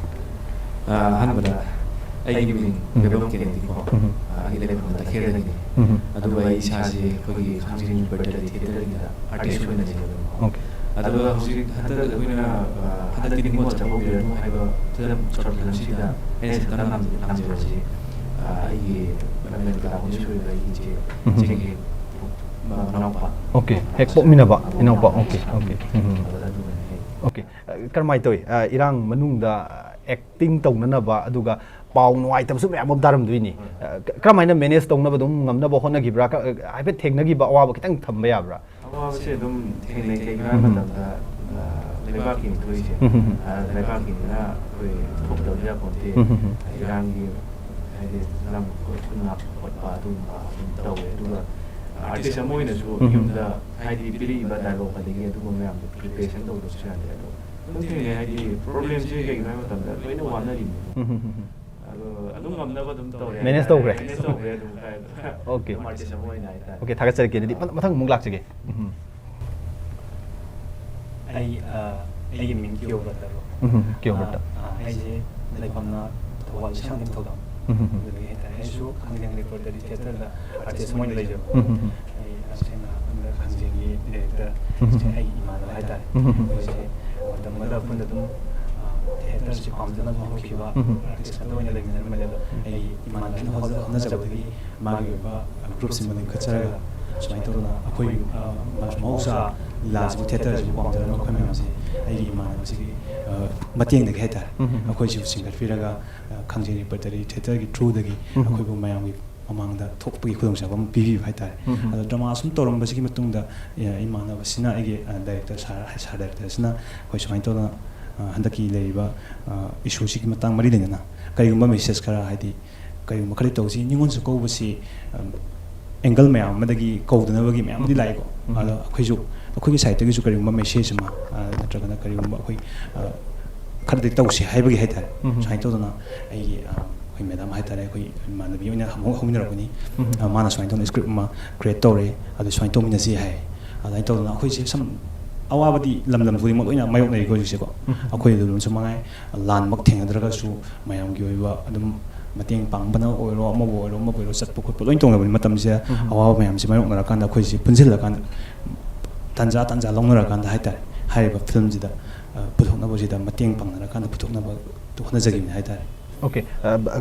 ꯑꯍꯥꯟꯕꯗ ꯑꯩꯒꯤ ꯃꯤꯡ ꯕꯦꯕꯝ ꯀꯦꯅꯦꯗꯤꯀꯣ ꯑꯩꯒꯤ ꯂꯩꯐꯝ ꯇꯈꯦꯜꯗꯒꯤꯅꯤ ꯑꯗꯨꯒ ꯑꯩ ꯏꯁꯥꯁꯦ ꯑꯩꯈꯣꯏꯒꯤ ꯈꯥꯡꯖꯤꯡ ꯕꯔꯇꯔꯤ ꯊꯤꯌꯦꯇꯔꯒꯤꯗ ꯑꯥꯔꯇꯤꯁ ꯑꯣꯏꯅ ꯂꯩꯖꯕꯅꯤ ꯑꯗꯨꯒ ꯍꯧꯖꯤꯛ ꯍꯟꯗꯛ ꯑꯩꯈꯣꯏꯅ ꯍꯟꯗꯛꯀꯤ ꯅꯤꯡꯉꯣꯜ ꯆꯥꯛꯀꯧꯕꯤꯔꯅꯨ ꯍꯥꯏꯕ ꯐꯤꯂꯝ ꯁꯣꯔꯠ ꯐꯤꯂꯝꯁꯤꯗ ꯑꯩꯅ ꯁꯛꯇꯝ ꯂꯥꯡꯖꯕꯁꯤ ꯑꯩꯒꯤ ꯂꯝꯕꯦꯟ ꯀꯂꯥꯕꯣꯟ ꯁꯣꯏꯕ ꯑꯩꯒꯤ ꯏꯆꯦꯒꯤ ꯃꯅꯥꯎꯄꯥ ꯍꯦꯛ ꯄꯣꯛꯃꯤꯟꯅꯕ ꯏꯅꯥꯎꯄꯥ ꯀꯔꯝꯍꯥꯏꯅ ꯇꯧꯏ ꯏꯔꯥꯡ ꯃꯅꯨꯡꯗ ꯑꯦꯛꯇꯤꯡ ꯇꯧꯅꯅꯕ ꯑꯗꯨꯒ ꯄꯥꯎ ꯅꯨꯡꯉꯥꯏꯇꯕꯁꯨ ꯃꯌꯥꯝ ꯑꯃ ꯇꯥꯔꯝꯗꯣꯏꯅꯤ ꯀꯔꯝꯍꯥꯏꯅ ꯃꯦꯅꯦꯖ ꯇꯧꯅꯕ ꯑꯗꯨꯝ ꯉꯝꯅꯕ ꯍꯣꯠꯅꯈꯤꯕ꯭ꯔꯥ ꯍꯥꯏꯐꯦꯠ ꯊꯦꯡꯅꯈꯤꯕ ꯑꯋꯥꯕ ꯈꯤꯇꯪ ꯊꯝꯕ ꯌꯥꯕ꯭ꯔꯥ ꯑꯋꯥꯕꯁꯦ ꯑꯗꯨꯝ ꯊꯦꯡꯅꯩ ꯀꯩꯒꯤꯅꯣ ꯍꯥꯏꯕ ꯃꯇꯝꯗ ꯂꯩꯕꯥꯛꯀꯤ ꯊꯣꯛꯏꯁꯦ ꯂꯩꯕꯥꯛꯀꯤꯅꯤꯅ ꯑꯩꯈꯣꯏ ꯊꯣꯛꯇꯕ ꯌꯥꯄꯣꯟꯇꯦ ꯏꯔꯥꯡꯒꯤ ꯍꯥꯏꯗꯤ ꯂꯝ ꯈꯨꯟꯅ ꯈꯣꯠꯄ ꯑꯗꯨꯒꯨꯝꯕ ꯑꯗꯨꯝ ꯇꯧꯋꯦ ꯑꯗꯨꯒ ꯑꯥꯔꯇꯤꯁ ꯑꯃ ꯑꯣꯏꯅꯁꯨ ꯌꯨꯝꯗ ꯍꯥꯏꯗꯤ ꯄꯤꯔꯛꯏꯕ ꯗꯥꯏꯂꯣꯛ ꯑꯗꯒꯤ ꯑꯗꯨꯒꯨꯝꯕ ꯃꯌꯥꯝꯗꯣ ꯄ꯭ꯔꯤꯄꯦꯔꯦꯁꯟ ꯇꯧꯗꯕꯁꯨ ꯌꯥꯗꯦ ꯑꯗꯣ ꯑꯗꯨꯝ ꯊꯦꯡꯅꯩ ꯍꯥꯏꯗꯤ ꯄ꯭ꯔꯣꯕ꯭ꯂꯦꯝꯁꯦ ꯀꯩꯒꯤꯅꯣ ꯍꯥꯏꯕ ꯃꯇꯝꯗ ꯂꯣꯏꯅ ꯋꯥꯅꯔꯤꯅꯤ ꯑꯗꯣ ꯑꯗꯨꯝ ꯉꯝꯅꯕ ꯑꯗꯨꯝ ꯇꯧꯔꯦ ꯃꯦꯅꯦꯖ ꯇꯧꯈ꯭ꯔꯦ ꯑꯗꯨꯝ ꯑꯥꯔꯇꯤꯁ ꯑꯃ ꯑꯣꯏꯅ ꯍꯥꯏꯇꯥꯔꯦ ꯊꯥꯒꯠꯆꯔꯛꯀꯦ ꯑꯗꯨꯗꯤ ꯃꯊꯪ ꯑꯃꯨꯛ ꯂꯥꯛꯆꯒꯦ ꯑꯩꯒꯤ ꯃꯤꯡ ꯀꯤꯌꯣꯕꯔꯇꯔꯣ ꯑꯩꯁꯦ ꯂꯩꯐꯝꯅ ꯊꯧꯕꯥꯜ ꯏꯁꯥꯡ ꯅꯤꯡꯊꯧꯗ ꯑꯗꯨꯗꯒꯤ ꯍꯥꯏꯇꯥꯔꯦ ꯑꯩꯁꯨ ꯈꯥꯡꯖꯦꯡ ꯔꯤꯄꯣꯔꯇꯔꯤ ꯊꯤꯌꯦꯇꯔꯗ ꯑꯥꯔꯇꯤꯁ ꯑꯃ ꯑꯣꯏꯅ ꯂꯩꯖꯕ ꯑꯩ ꯇꯁꯦꯡꯅ ꯈꯥꯡꯖꯦꯡꯒꯤ ꯗꯤꯔꯦꯛꯇꯔ ꯑꯩꯒꯤ ꯏꯃꯥꯟꯅꯕ ꯍꯥꯏꯇꯥꯔꯦ ꯑꯩꯈꯣꯏꯁꯦ ꯃꯇꯝ ꯑꯃꯗ ꯑꯩꯈꯣꯏꯅ ꯑꯗꯨꯝ ꯊꯤꯌꯦꯇꯔꯁꯤ ꯄꯥꯝꯖꯅ ꯍꯧꯈꯤꯕ ꯑꯥꯔꯇꯤꯁ ꯉꯥꯛꯇ ꯑꯣꯏꯅ ꯂꯩꯃꯤꯟꯅꯔꯝꯕꯅꯦ ꯑꯗꯣ ꯑꯩꯒꯤ ꯏꯃꯥꯟꯅꯕꯅ ꯍꯣꯠꯅꯖꯕꯗꯒꯤ ꯃꯥꯒꯤ ꯑꯣꯏꯕ ꯒ꯭ꯔꯨꯞꯁꯤꯃ ꯂꯤꯡꯈꯠꯆꯔꯒ ꯁꯨꯃꯥꯏꯅ ꯇꯧꯗꯅ ꯑꯩꯈꯣꯏ ꯃꯍꯧꯁꯥ ꯂꯤꯂꯥꯁꯤꯕꯨ ꯊꯤꯌꯦꯇꯔꯁꯤꯕꯨ ꯄꯥꯝꯖꯔꯝꯕ ꯑꯩꯈꯣꯏ ꯃꯌꯥꯝꯁꯦ ꯑꯩꯒꯤ ꯏꯃꯥꯟꯅꯕꯁꯤꯒꯤ ꯃꯇꯦꯡꯗꯒꯤ ꯍꯥꯏꯇꯥꯔꯦ ꯑꯩꯈꯣꯏꯁꯤꯕꯨ ꯆꯤꯡꯈꯠꯄꯤꯔꯒ ꯈꯥꯡꯖꯦꯡ ꯔꯤꯄꯔꯇꯔꯤ ꯊꯤꯌꯦꯇꯔꯒꯤ ꯊ꯭ꯔꯨꯗꯒꯤ ꯑꯩꯈꯣꯏꯕꯨ ꯃꯌꯥꯝꯒꯤ ꯃꯃꯥꯡꯗ ꯊꯣꯛꯄꯒꯤ ꯈꯨꯗꯣꯡꯆꯥꯕ ꯑꯃ ꯄꯤꯕꯤꯕ ꯍꯥꯏꯇꯥꯔꯦ ꯑꯗꯣ ꯗ꯭ꯔꯃꯥ ꯁꯨꯝ ꯇꯧꯔꯝꯕꯁꯤꯒꯤ ꯃꯇꯨꯡꯗ ꯏꯃꯥꯟꯅꯕꯁꯤꯅ ꯑꯩꯒꯤ ꯗꯥꯏꯔꯦꯛꯇꯔ ꯁꯥꯔ ꯗꯥꯏꯔꯦꯛꯇꯔꯁꯤꯅ ꯑꯩꯈꯣꯏ ꯁꯨꯃꯥꯏꯅ ꯇꯧꯗꯅ ꯍꯟꯗꯛꯀꯤ ꯂꯩꯔꯤꯕ ꯏꯁꯨꯁꯤꯒꯤ ꯃꯇꯥꯡ ꯃꯔꯤ ꯂꯩꯅꯅ ꯀꯔꯤꯒꯨꯝꯕ ꯃꯦꯁꯦꯖ ꯈꯔ ꯍꯥꯏꯗꯤ ꯀꯔꯤꯒꯨꯝꯕ ꯈꯔ ꯇꯧꯁꯤ ꯅꯤꯡꯉꯣꯜ ꯆꯥꯛꯀꯧꯕꯁꯤ ꯑꯦꯡꯒꯜ ꯃꯌꯥꯝ ꯑꯃꯗꯒꯤ ꯀꯧꯗꯅꯕꯒꯤ ꯃꯌꯥꯝ ꯑꯃꯗꯤ ꯂꯥꯛꯏꯀꯣ ꯑꯗꯣ ꯑꯩꯈꯣꯏꯒꯤ ꯁꯥꯏꯠꯇꯒꯤꯁꯨ ꯀꯔꯤꯒꯨꯝꯕ ꯃꯦꯁꯦꯖ ꯑꯃ ꯅꯠꯇ꯭ꯔꯒꯅ ꯀꯔꯤꯒꯨꯝꯕ ꯑꯩꯈꯣꯏ ꯈꯔꯗꯤ ꯇꯧꯁꯤ ꯍꯥꯏꯕꯒꯤ ꯍꯥꯏꯇꯥꯔꯦ ꯁꯨꯃꯥꯏꯅ ꯇꯧꯗꯅ ꯑꯩꯒꯤ ꯑꯩꯈꯣꯏ ꯃꯦꯗꯥꯝ ꯍꯥꯏꯇꯥꯔꯦ ꯑꯩꯈꯣꯏ ꯏꯃꯥꯟꯅꯕꯤ ꯑꯣꯏꯅ ꯍꯧꯃꯤꯟꯅꯔꯛꯄꯅꯤ ꯃꯥꯅ ꯁꯨꯃꯥꯏꯅ ꯇꯧꯅ ꯁ꯭ꯀ꯭ꯔꯤꯞ ꯑꯃ ꯀ꯭ꯔꯤꯌꯦꯠ ꯇꯧꯔꯦ ꯑꯗꯨ ꯁꯨꯃꯥꯏꯅ ꯇꯧꯃꯤꯟꯅꯁꯤ ꯍꯥꯏ ꯑꯗꯨꯃꯥꯏꯅ ꯇꯧꯗꯅ ꯑꯩꯈꯣꯏꯁꯦ ꯁꯝ ꯑꯋꯥꯕꯗꯤ ꯂꯝ ꯈꯨꯗꯤꯡꯃꯛ ꯂꯣꯏꯅ ꯃꯥꯌꯣꯛꯅꯔꯤꯀꯣ ꯍꯧꯖꯤꯛꯁꯦꯀꯣ ꯑꯩꯈꯣꯏꯗ ꯑꯗꯨꯝꯁꯨ ꯃꯉꯥꯏ ꯂꯥꯟꯃꯛ ꯊꯦꯡꯅꯗ꯭ꯔꯒꯁꯨ ꯃꯌꯥꯝꯒꯤ ꯑꯣꯏꯕ ꯑꯗꯨꯝ ꯃꯇꯦꯡ ꯄꯥꯡꯕꯅ ꯑꯣꯏꯔꯣ ꯑꯃꯕꯨ ꯑꯣꯏꯔꯣ ꯆꯠꯄ ꯈꯣꯠꯄ ꯂꯣꯏꯅ ꯇꯧꯅꯕꯅꯤ ꯃꯇꯝꯁꯦ ꯑꯋꯥꯕ ꯃꯌꯥꯝꯁꯦ ꯃꯥꯌꯣꯛꯅꯔꯀꯥꯟꯗ ꯑꯩꯈꯣꯏꯁꯦ ꯄꯨꯟꯁꯤꯜꯂꯀꯥꯟꯗ ꯇꯥꯟꯖꯥ ꯂꯧꯅꯔꯀꯥꯟꯗ ꯍꯥꯏꯇꯥꯔꯦ ꯍꯥꯏꯔꯤꯕ ꯐꯤꯂꯝꯁꯤꯗ ꯄꯨꯊꯣꯛꯅꯕꯁꯤꯗ ꯃꯇꯦꯡ ꯄꯥꯡꯅꯔꯀꯥꯟꯗ ꯄꯨꯊꯣꯛꯅꯕ ꯍꯣꯠꯅꯖꯈꯤꯕꯅꯤ ꯍꯥꯏꯇꯥꯔꯦ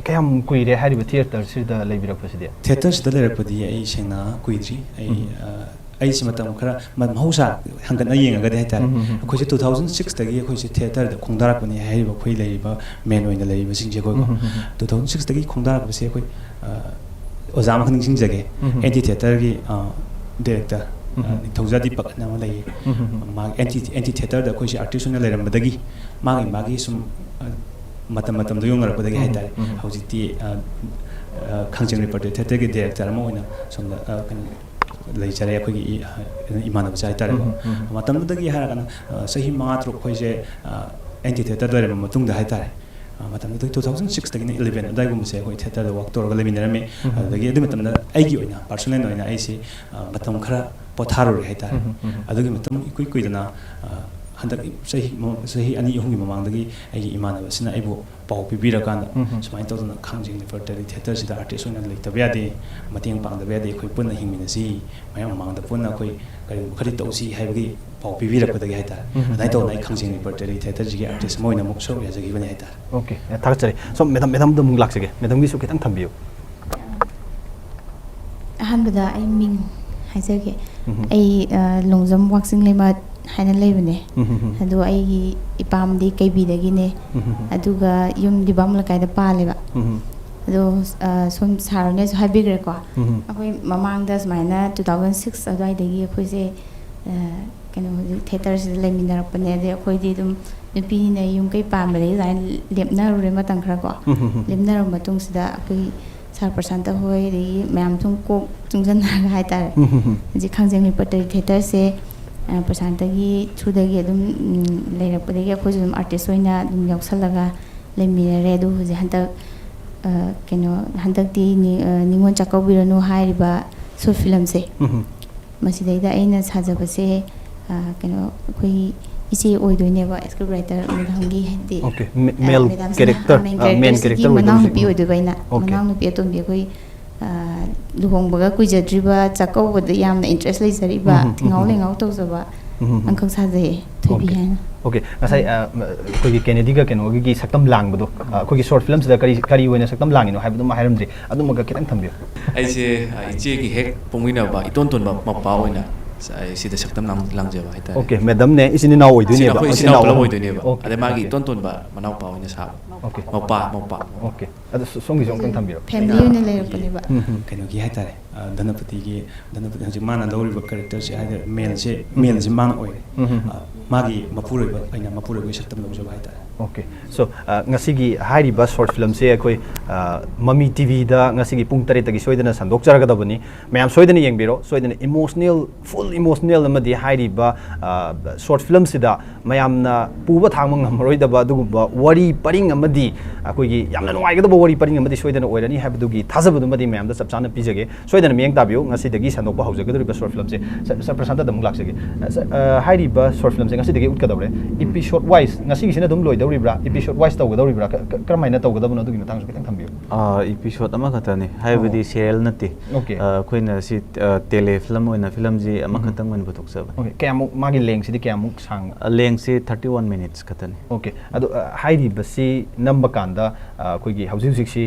ꯀꯌꯥꯝ ꯀꯨꯏꯔꯦ ꯍꯥꯏꯔꯤꯕ ꯊꯤꯌꯦꯇꯔꯁꯤꯗ ꯂꯩꯕꯤꯔꯛꯄꯁꯤꯗꯤ ꯊꯤꯌꯦꯇꯔꯁꯤꯗ ꯂꯩꯔꯛꯄꯗꯤ ꯑꯩ ꯁꯦꯡꯅ ꯀꯨꯏꯗ꯭ꯔꯤ ꯑꯩꯁꯤ ꯃꯇꯝ ꯈꯔ ꯃꯍꯧꯁꯥ ꯍꯪꯒꯠꯅ ꯌꯦꯡꯉꯒꯗꯤ ꯍꯥꯏꯇꯥꯔꯦ ꯑꯩꯈꯣꯏꯁꯦ 2006ꯗꯒꯤ ꯑꯩꯈꯣꯏꯁꯦ ꯊꯤꯌꯦꯇꯔꯗ ꯈꯣꯡꯗꯥꯔꯛꯄꯅꯤ ꯍꯥꯏꯔꯤꯕ ꯑꯩꯈꯣꯏ ꯂꯩꯔꯤꯕ ꯃꯦꯟ ꯑꯣꯏꯅ ꯂꯩꯔꯤꯕꯁꯤꯡꯁꯦ ꯑꯩꯈꯣꯏꯀꯣ 2006ꯗꯒꯤ ꯈꯣꯡꯗꯥꯔꯛꯄꯁꯦ ꯑꯩꯈꯣꯏ ꯑꯣꯖꯥ ꯑꯃꯈꯛ ꯅꯤꯡꯁꯤꯡꯖꯒꯦ ꯑꯦꯟꯇꯤ ꯊꯤꯌꯦꯇꯔꯒꯤ ꯗꯤꯔꯦꯛꯇꯔ ꯅꯤꯡꯊꯧꯖꯥ ꯗꯤꯄꯛ ꯑꯅ ꯑꯃ ꯂꯩꯌꯦ ꯃꯥꯒꯤ ꯑꯦꯟꯇꯤ ꯊꯤꯌꯦꯇꯔꯗ ꯑꯩꯈꯣꯏꯁꯦ ꯑꯥꯔꯇꯤꯁ ꯑꯣꯏꯅ ꯂꯩꯔꯝꯕꯗꯒꯤ ꯃꯥꯒꯤ ꯁꯨꯝ ꯃꯇꯝꯗꯣ ꯌꯣꯡꯅꯔꯛꯄꯗꯒꯤ ꯍꯥꯏꯇꯥꯔꯦ ꯍꯧꯖꯤꯛꯇꯤ ꯈꯥꯡꯖꯦꯡ ꯔꯤꯄꯔꯇꯔꯤ ꯊꯤꯌꯦꯇꯔꯒꯤ ꯗꯤꯔꯦꯛꯇꯔ ꯑꯃ ꯑꯣꯏꯅ ꯁꯣꯝꯗ ꯂꯩꯖꯔꯦ ꯑꯩꯈꯣꯏꯒꯤ ꯏꯃꯥꯟꯅꯕꯁꯦ ꯍꯥꯏꯇꯥꯔꯦꯀꯣ ꯃꯇꯝꯗꯨꯗꯒꯤ ꯍꯥꯏꯔꯒꯅ ꯆꯍꯤ 5-6 ꯑꯩꯈꯣꯏꯁꯦ ꯑꯦꯟꯇꯤ ꯊꯤꯌꯦꯇꯔꯗ ꯂꯩꯔꯝꯕ ꯃꯇꯨꯡꯗ ꯍꯥꯏꯇꯥꯔꯦ ꯃꯇꯝꯗꯨꯗꯒꯤ 2006ꯗꯒꯤꯅ 11 ꯑꯗꯨꯋꯥꯏꯒꯨꯝꯕꯁꯦ ꯑꯩꯈꯣꯏ ꯊꯤꯌꯦꯇꯔꯗ ꯋꯥꯛ ꯇꯧꯔꯒ ꯂꯩꯃꯤꯟꯅꯔꯝꯃꯤ ꯑꯗꯨꯗꯒꯤ ꯑꯗꯨ ꯃꯇꯝꯗ ꯑꯩꯒꯤ ꯑꯣꯏꯅ ꯄꯥꯔꯁꯣꯅꯦꯜ ꯑꯣꯏꯅ ꯑꯩꯁꯦ ꯃꯇꯝ ꯈꯔ ꯄꯣꯊꯥꯔꯨꯔꯦ ꯍꯥꯏꯇꯥꯔꯦ ꯑꯗꯨꯒꯤ ꯃꯇꯨꯡ ꯏꯀꯨꯏ ꯀꯨꯏꯗꯅ ꯍꯟꯗꯛ चही 2-3 ममांगदगी आइगी इमानबसिना आइबो पाउ पिबिरकांदा सुमाइन तौदना खांजिंग रिपर्टरी थिएटर सिदा आर्टिस्ट ओइना लेतबा यादे मतेंग पांगदबा यादे अखोइ पुन्ना हिंमिनसी मयम ममांगदा पुन्ना अखोइ करि खरि तौसी हाइबगी पाउ पिबिरकपदगी हाइता अदाइ तौना आइ खांजिंग रिपर्टरी थिएटर जिगी आर्टिस्ट मोइना मुक्सो याजगिबने हाइता ओके थागचरे सो मैडम दम लाक्सगे मैडम गी सु खितंग थंबियो अहनबदा आइ मिंग हाइजगे आइ लोंजम वाक्सिंग लेमा haina leibne adu aigi ipamdi kaibidagine aduga yumdi bamla kaida paleba ado som sarne so habigre ko akoi mamangda smaina 2006 adai dagi akoi se keno theater se leiminar pane de akoi di dum nupi ne yum kai pamle zain lepna re matang khra ko lepna ro matung sida akoi sar persanta hoi ri mayam thung ko chungjan na hai tar ji khangjeng ni patari theater se persanta gi thudagi dum lerak padagi akoi dum artist oina dum yausalaga leimire du ji hanta keno handakti Ningol Chakoubiganu hairiba short film se masidaida aina sajabase keno koi ichi oidoineba script writer mudhangi hedi okay male character main character manang pi oidobaina manang pi atombi koi luhongbaga kuijadriba Chakoubada yamna interest leisariba thingau lengau tawjaba angkang sajaye thoibi haina okay ngasai koi Kennedy ga keno gi saktam langbado koi short films da kari oina saktam langino haibadu ma hairamdri adumaga kitang thambiyo aise iche gi hek pongina ba iton ton ba mapa oina sida saktam langjeba haita okay madam ne isini na oidune ba isini na oidune ba ade magi iton ton ba manau pa oina sa okay mapa okay adu songi jong tang thambiyo family una leirapani ba keno gi haitare Dhanapati hajik mana dauriba character se haida male se mang oi magi mapuroi aina mapuroi saktam lojaba haitare okay so ngasigi hairiba short film se akoi MAMI TV da ngasigi pung 3 tagi soidana sandok jaragadabani mayam soidana yengbiro soidana emotional full emotional amadi hairiba short film sida mayamna puba thangmang ngamroidaba dugumba wari paring amadi akoigi yamna nuaigadaba wari paring amadi soidana oirani habadugi thajabadu madi mayamda chapchana pijage soidana miyang tabio ngasidagi sandokba haujagadoriba short film se saprasanta damuk laksage hairiba short film se ngasidagi utkadabre episode wise ngasigi sina dum loida episode wise tawgadoribra karmaina tawgadabno adugi matang so kitang thambiyo episode ama khatani haibadi serial nati koina si tele film oina film ji ama khatang man butoksaba okay kayamuk magi leng sidi kayamuk sang leng si 31 minutes khatani okay adu hairi basi number kanda koigi hausi husik si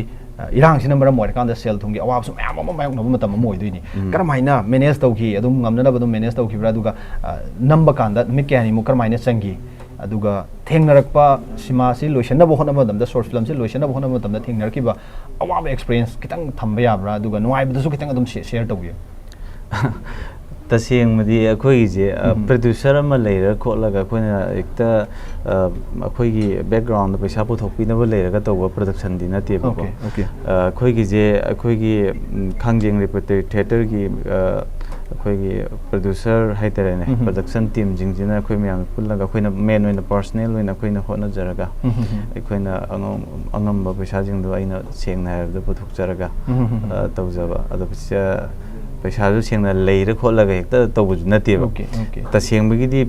irang sina maram moy kanda sel thungi awab so mayam ama mayam nabu matam moy doini karmaina manage tawki adum ngamna badum manage tawki bra duga number kanda mi kyani mu karmaina changi aduga thengnarakpa sima si loisana bo hona madam da short film si loisana bo hona madam da thengnarakki ba awaba experience kitang thamba yabra aduga nuai bda su kitang adum share tawgi taseng madi akhoi je producer ama leira kholaga koina ekta akhoi gi background paisa puthokpi na bo leira ga tawa production di na te ba ko akhoi gi je akhoi gi khangjeng repertory theater gi akhoi gi producer haitare ne production team jingjina akhoi myang pullaga akhoi na main oina personnel oina akhoi na hona jaraga akhoi na angam ba paisa jing do aina sengna da puthok jaraga tawjaba adu paisa du sengna leira kholaga hekta tawbu nate ba taseng gi di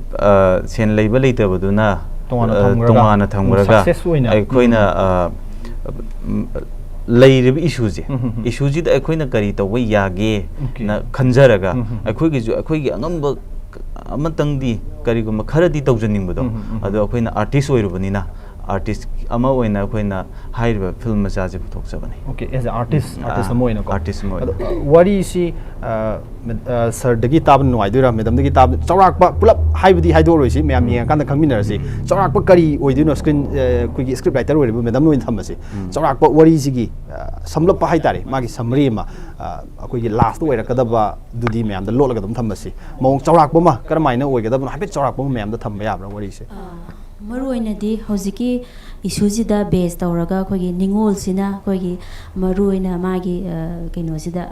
sen leiba leita baduna tongana thamgraga akhoi na leirib issue je issue ji da akhoi na kari tawba yage na khanjaraga akhoi gi angamba amatang di kari guma kharadi tawjaning bado adu akhoi na artist oirubani na artist ama oina akhoi na hairiba film macha je puthok sabani okay as an artist ama oina ko artist mo wari si sir dagi tab noi doira madam dagi tab chawrak pa pulap haibudi haidoroi si mayam yang kan khangminar si chawrak pa kari oidino screen kuigi script writer oiribu madam noi thamasi chawrak pa wari si gi samlap pa haitare magi summary ma akoi gi last oira kadaba dudi mayam da lolaga dum thamasi mong chawrak pa ma karmaina oigadaba habit chawrak pa mayam da thamba yabra wari se maruoinadi hojiki isujida base tawraga khogi Ningol sina khogi maruoina magi keno sida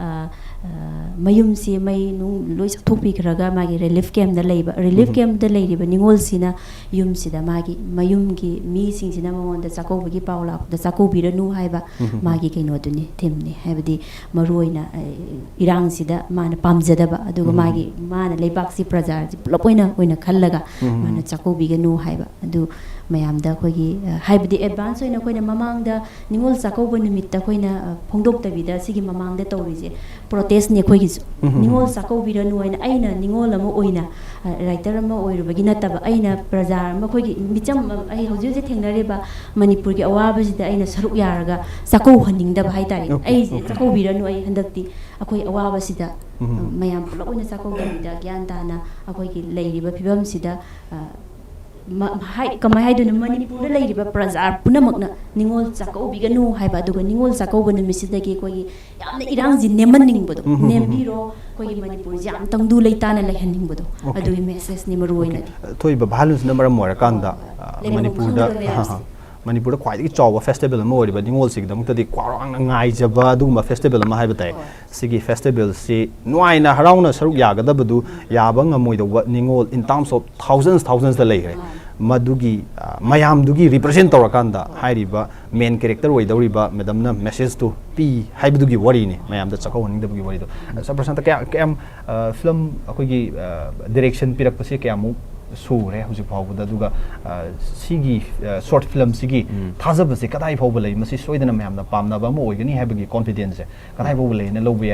mayum si mai nung loi thokpi khraga magi relief camp da leiba relief camp da leiriba Ningol sina yum sida magi mayum gi mi sing sina monda Chakoubigi paula da Chakoubiganu haiba magi keno tuni themni haibadi maruoina irang sida mana pamjada ba aduga magi mana leibak si prajar lopoina oina khallaga mana Chakoubiganu haiba adu mayamda khogi haibadi advance oina khoina mamangda Ningol Chakouba nimit ta khoina phongdoktabida sigi mamangda tawrije protest ne khogi Ningol Chakoubiganu oina aina Ningol ama oina writer ama oirubagi nataba aina prajar ama khogi micham ai hoji je thengnareba Manipur gi awaba sida aina saruk yaraga Chakou haningda ba haitari ai Chakoubiganu ai handakti akhoi awaba sida mayam pulak oina Chakoubiganu gyan tana akhoi leiriba phibam sida kamai haiduna Manipur da leiriba praja punamakna Ningol Chakoubiganu haiba aduga Ningol Chakoubiganu misidagi koi yamna irangji nemanningbado nembiro koi Manipur jam tangdu leitana lehanningbado adu message ni maruoina thoi ba balance number more kanda Manipur da Manipur da khwai chawa festival ma ori ba Ningol sig dam ta di kwarang ngai jaba duguma festival ma haiba tai sigi festival si nuaina harauna saruk yaga da badu yaba ngamoi da Ningol in terms of thousands da leire madugi mayam dugi represent torakanda hairiba main character oi dawriba madam na message to pi haibudugi wari ni mayam da chakau haning da bugi wari do sa percent ka kam film akoi gi direction pirak pase kyamu sure hujik phawbu da duga sigi short film sigi thazab se kadai phawbu lei masi soidana mayam da pamna ba mo oigani haibagi confidence kadai phawbu lei na lobi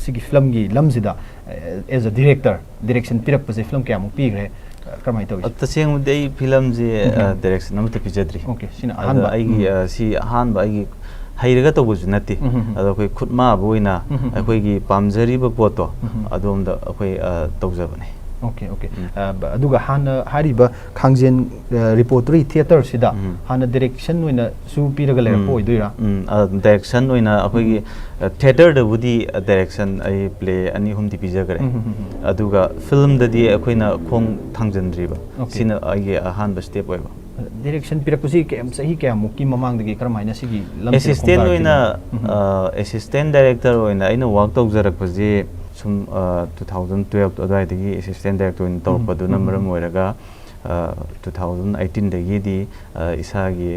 sigi film gi lamsida as a direction pirak pase film kyamu pi gre kramai tawi taseng dei film je direction amta pijadri okay sina hanba aigi si hanba aigi hairaga tawbuju nati ado koi khutma boina akoi gi pamjari ba poto adom da akoi tawjabane okay aduga hana hariba khangjen repertory theater sida hana direction oina su piraga le po iduira direction oina akoi gi theater da budi direction ai play ani hum di pijagare aduga film da di akoi na khong thangjandriba sina ai han ba step oiba direction pirakusi kem sahi kya muki mamang dagi karmaina sigi assistant oina assistant director oina aina work tawjarak baje sum 2012 adai dagi assistant director in tawpadu number moiraga 2018 dagi di isagi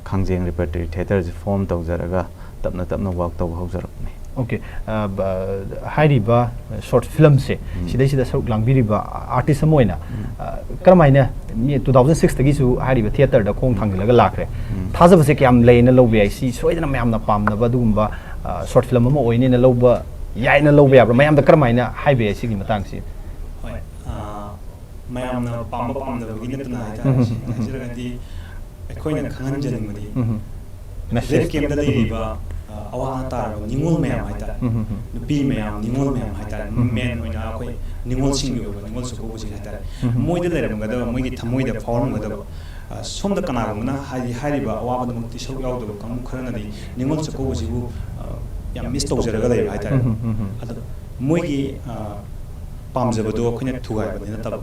khangjeng repertory theater je form tawjaraga tapna work taw haujarakni okay hairiba short film se sida saruk langbiriba artist amoina karmaina 2006 dagi su hairiba theater da khong thanglaga lakre thajaba se kyam leina lobi ai si soidana mayam na pamna ba dugumba short film amo oini na loba yaina lobe abra mayam da karmaina haibe sigi matang si hoi mayam na pam da gi net na haita siragandi ekhoina khangan janimadi message kem da leiba awana tar Ningol mayam haita nupi mayam Ningol mayam haita men oina akoi Ningol sing yo Ningol Chakoubiganu sing haita moi da leram ga da moi gi thamoi da phawram ga da som da kana gumna hariba awaba da mukti sau yaw da kam kharana di Ningol Chakoubiganu yam miss tawjaraga lay haita ado moigi pamjabado khina thugai badina tab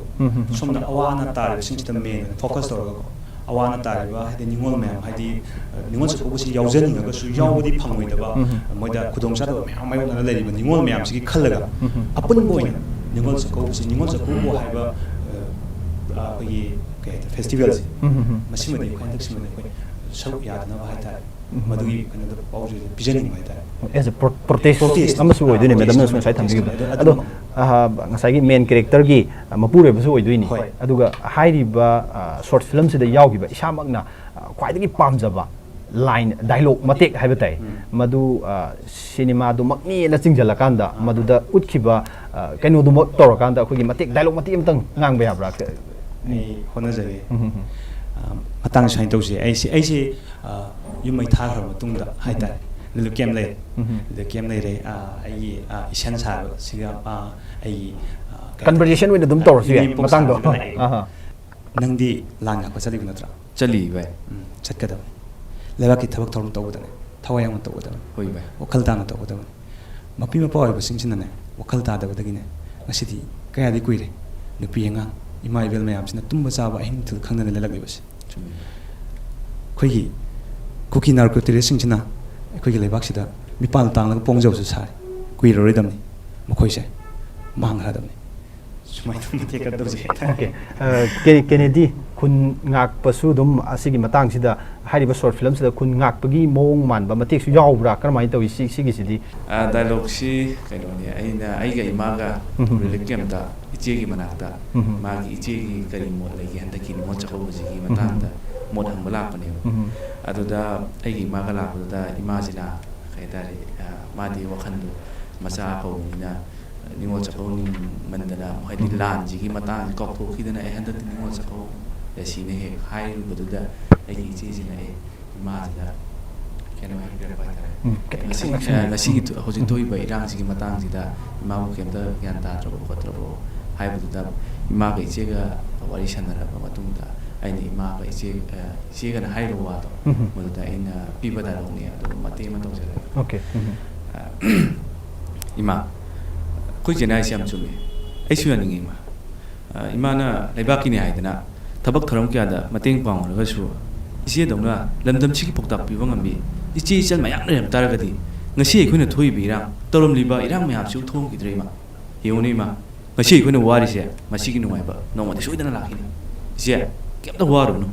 somna awana tar singsta main focus tawraga awana tar ba hadi Ningol mayam hadi Ningol Chakoubiganu yaujani ga su yaubadi phangoi da ba moida khudongsa da mayam mayona lay ba Ningol mayam sigi khallaga apun boina Ningol Chakoubiganu haiba khoi ke festival masimadi khoi daksimadi khoi sau yadna ba haita madugi kana da pause bijaning haita as a protest amasu oidune madam na sai thamgi ado ngasai gi main character gi mapure basu oiduini aduga hairiba short film sida yawgiba isamakna khwaidagi pamjaba line dialogue matek haibatai madu cinema du makni na chingjalakanda madu da utkiba kaino du torakanda akhoi gi matek dialogue matek amtang ngangba yabra ni honajage matang sai tawse ai si yumai tha khar matungda haita lu kem lei re ai isan sa siga ai conversation with dum tor si matang do nangdi langa ko chali gunatra chali bai chatkada leba ki thabak thorum tawda thawayang tawda hoi bai wakal dana tawda mapi ma pawa singchina ne wakal ta da dagine ngasidi kaya di kuire nupi nga ima ibel mayam sina tumba chaba ahing thil khangna le lagi bas khoigi kuki narcotic singchina khoigi lebak sida mipal tangla pongjaw su sai kui roridam ni mokhoi se mangra dam ni sumai tum te ka do je okay Kennedy kun ngak pasu dum asigi matang sida hariba short film sida kun ngak pagi mong man ba matek su yawbra karmai tawi sigi sidi dialogue si kaino ni aina aiga imaga religion da ichegi manakta magi ichegi kari mo lagi handaki ni mo Chakoubiganu gi matanda mo hang bala pane aduda aigi maga la da imagina kaitari madi wakhandu masa ko ina Ningol Chakoubiganu mandana hadi lan ji gi matan kok thu khidana e handa Ningol Chakoubiganu ya sine he hai bududa aigi ichi sina e imagina ꯀꯩꯅꯣ ꯍꯥꯏꯕꯤꯔꯛꯄ ꯍꯥꯏꯇꯥꯔꯦ ꯉꯁꯤꯒꯤ ꯍꯧꯖꯤꯛ ꯊꯣꯛꯏꯕ ꯏꯔꯥꯡꯁꯤꯒꯤ ꯃꯇꯥꯡꯁꯤꯗ ꯏꯃꯥꯕꯨ ꯀꯩꯝꯇ ꯒ꯭ꯌꯥꯟ ꯇꯥꯗ꯭ꯔꯕꯣ ꯈꯣꯠꯇ꯭ꯔꯕꯣ ꯍꯥꯏꯕꯗꯨꯗ ꯏꯃꯥꯒ ꯏꯆꯦꯒ ꯋꯥꯔꯤ ꯁꯥꯟꯅꯔꯕ ꯃꯇꯨꯡꯗ ꯑꯩꯅ ꯏꯃꯥꯒ ꯏꯆꯦꯒꯅ ꯍꯥꯏꯔꯤꯕ ꯋꯥꯗꯣ ꯃꯗꯨꯗ ꯑꯩꯅ ꯄꯤꯕ ꯗꯥꯏꯂꯣꯒꯅꯤ ꯑꯗꯨꯒ ꯃꯇꯦꯡ ꯑꯃ ꯇꯧꯖꯔꯒꯦ ꯏꯃꯥ ꯑꯩꯈꯣꯏ ꯆꯦꯅ ꯍꯥꯏꯁꯦ ꯌꯥꯝ ꯆꯨꯝꯃꯦ ꯑꯩꯁꯨ ꯌꯥꯅꯤꯡꯉꯤ ꯏꯃꯥ ꯏꯃꯥꯅ ꯂꯩꯕꯥꯛꯀꯤꯅꯤ ꯍꯥꯏꯗꯅ ꯊꯕꯛ ꯊꯧꯔꯝ ꯀꯌꯥꯗ ꯃꯇꯦꯡ ꯄꯥꯡꯂꯒꯁꯨ ꯏꯆꯦꯗꯧꯅ ꯂꯝꯗꯝꯁꯤꯒꯤ ꯄꯥꯎꯇꯥꯛ ꯄꯤꯕ ꯉꯝꯕꯤ ꯏꯆꯦ ꯏꯆꯜ ꯃꯌꯥꯝ ꯂꯩꯔꯝ ꯇꯥꯔꯒꯗꯤ ꯉꯁꯤ ꯑꯩꯈꯣꯏꯅ ꯊꯣꯛꯏꯕ ꯏꯔꯥꯡ ꯇꯧꯔꯝꯂꯤꯕ ꯏꯔꯥꯡ ꯃꯌꯥꯝꯁꯤꯕꯨ ꯊꯣꯛꯈꯤꯗ꯭ꯔꯦ ꯏꯃꯥ ꯌꯦꯡꯉꯨꯅꯦ ꯏꯃꯥ ꯉꯁꯤ ꯑꯩꯈꯣꯏꯅ ꯋꯥꯔꯤꯁꯦ ꯃꯁꯤꯒꯤ ꯅꯨꯡꯉꯥꯏꯕ ꯅꯣꯡꯃꯗꯤ ꯁꯣꯏꯗꯅ ꯂꯥꯛꯈꯤꯅꯤ ꯏꯆꯦ ꯀꯩꯝꯇ ꯋꯥꯔꯨꯅꯨ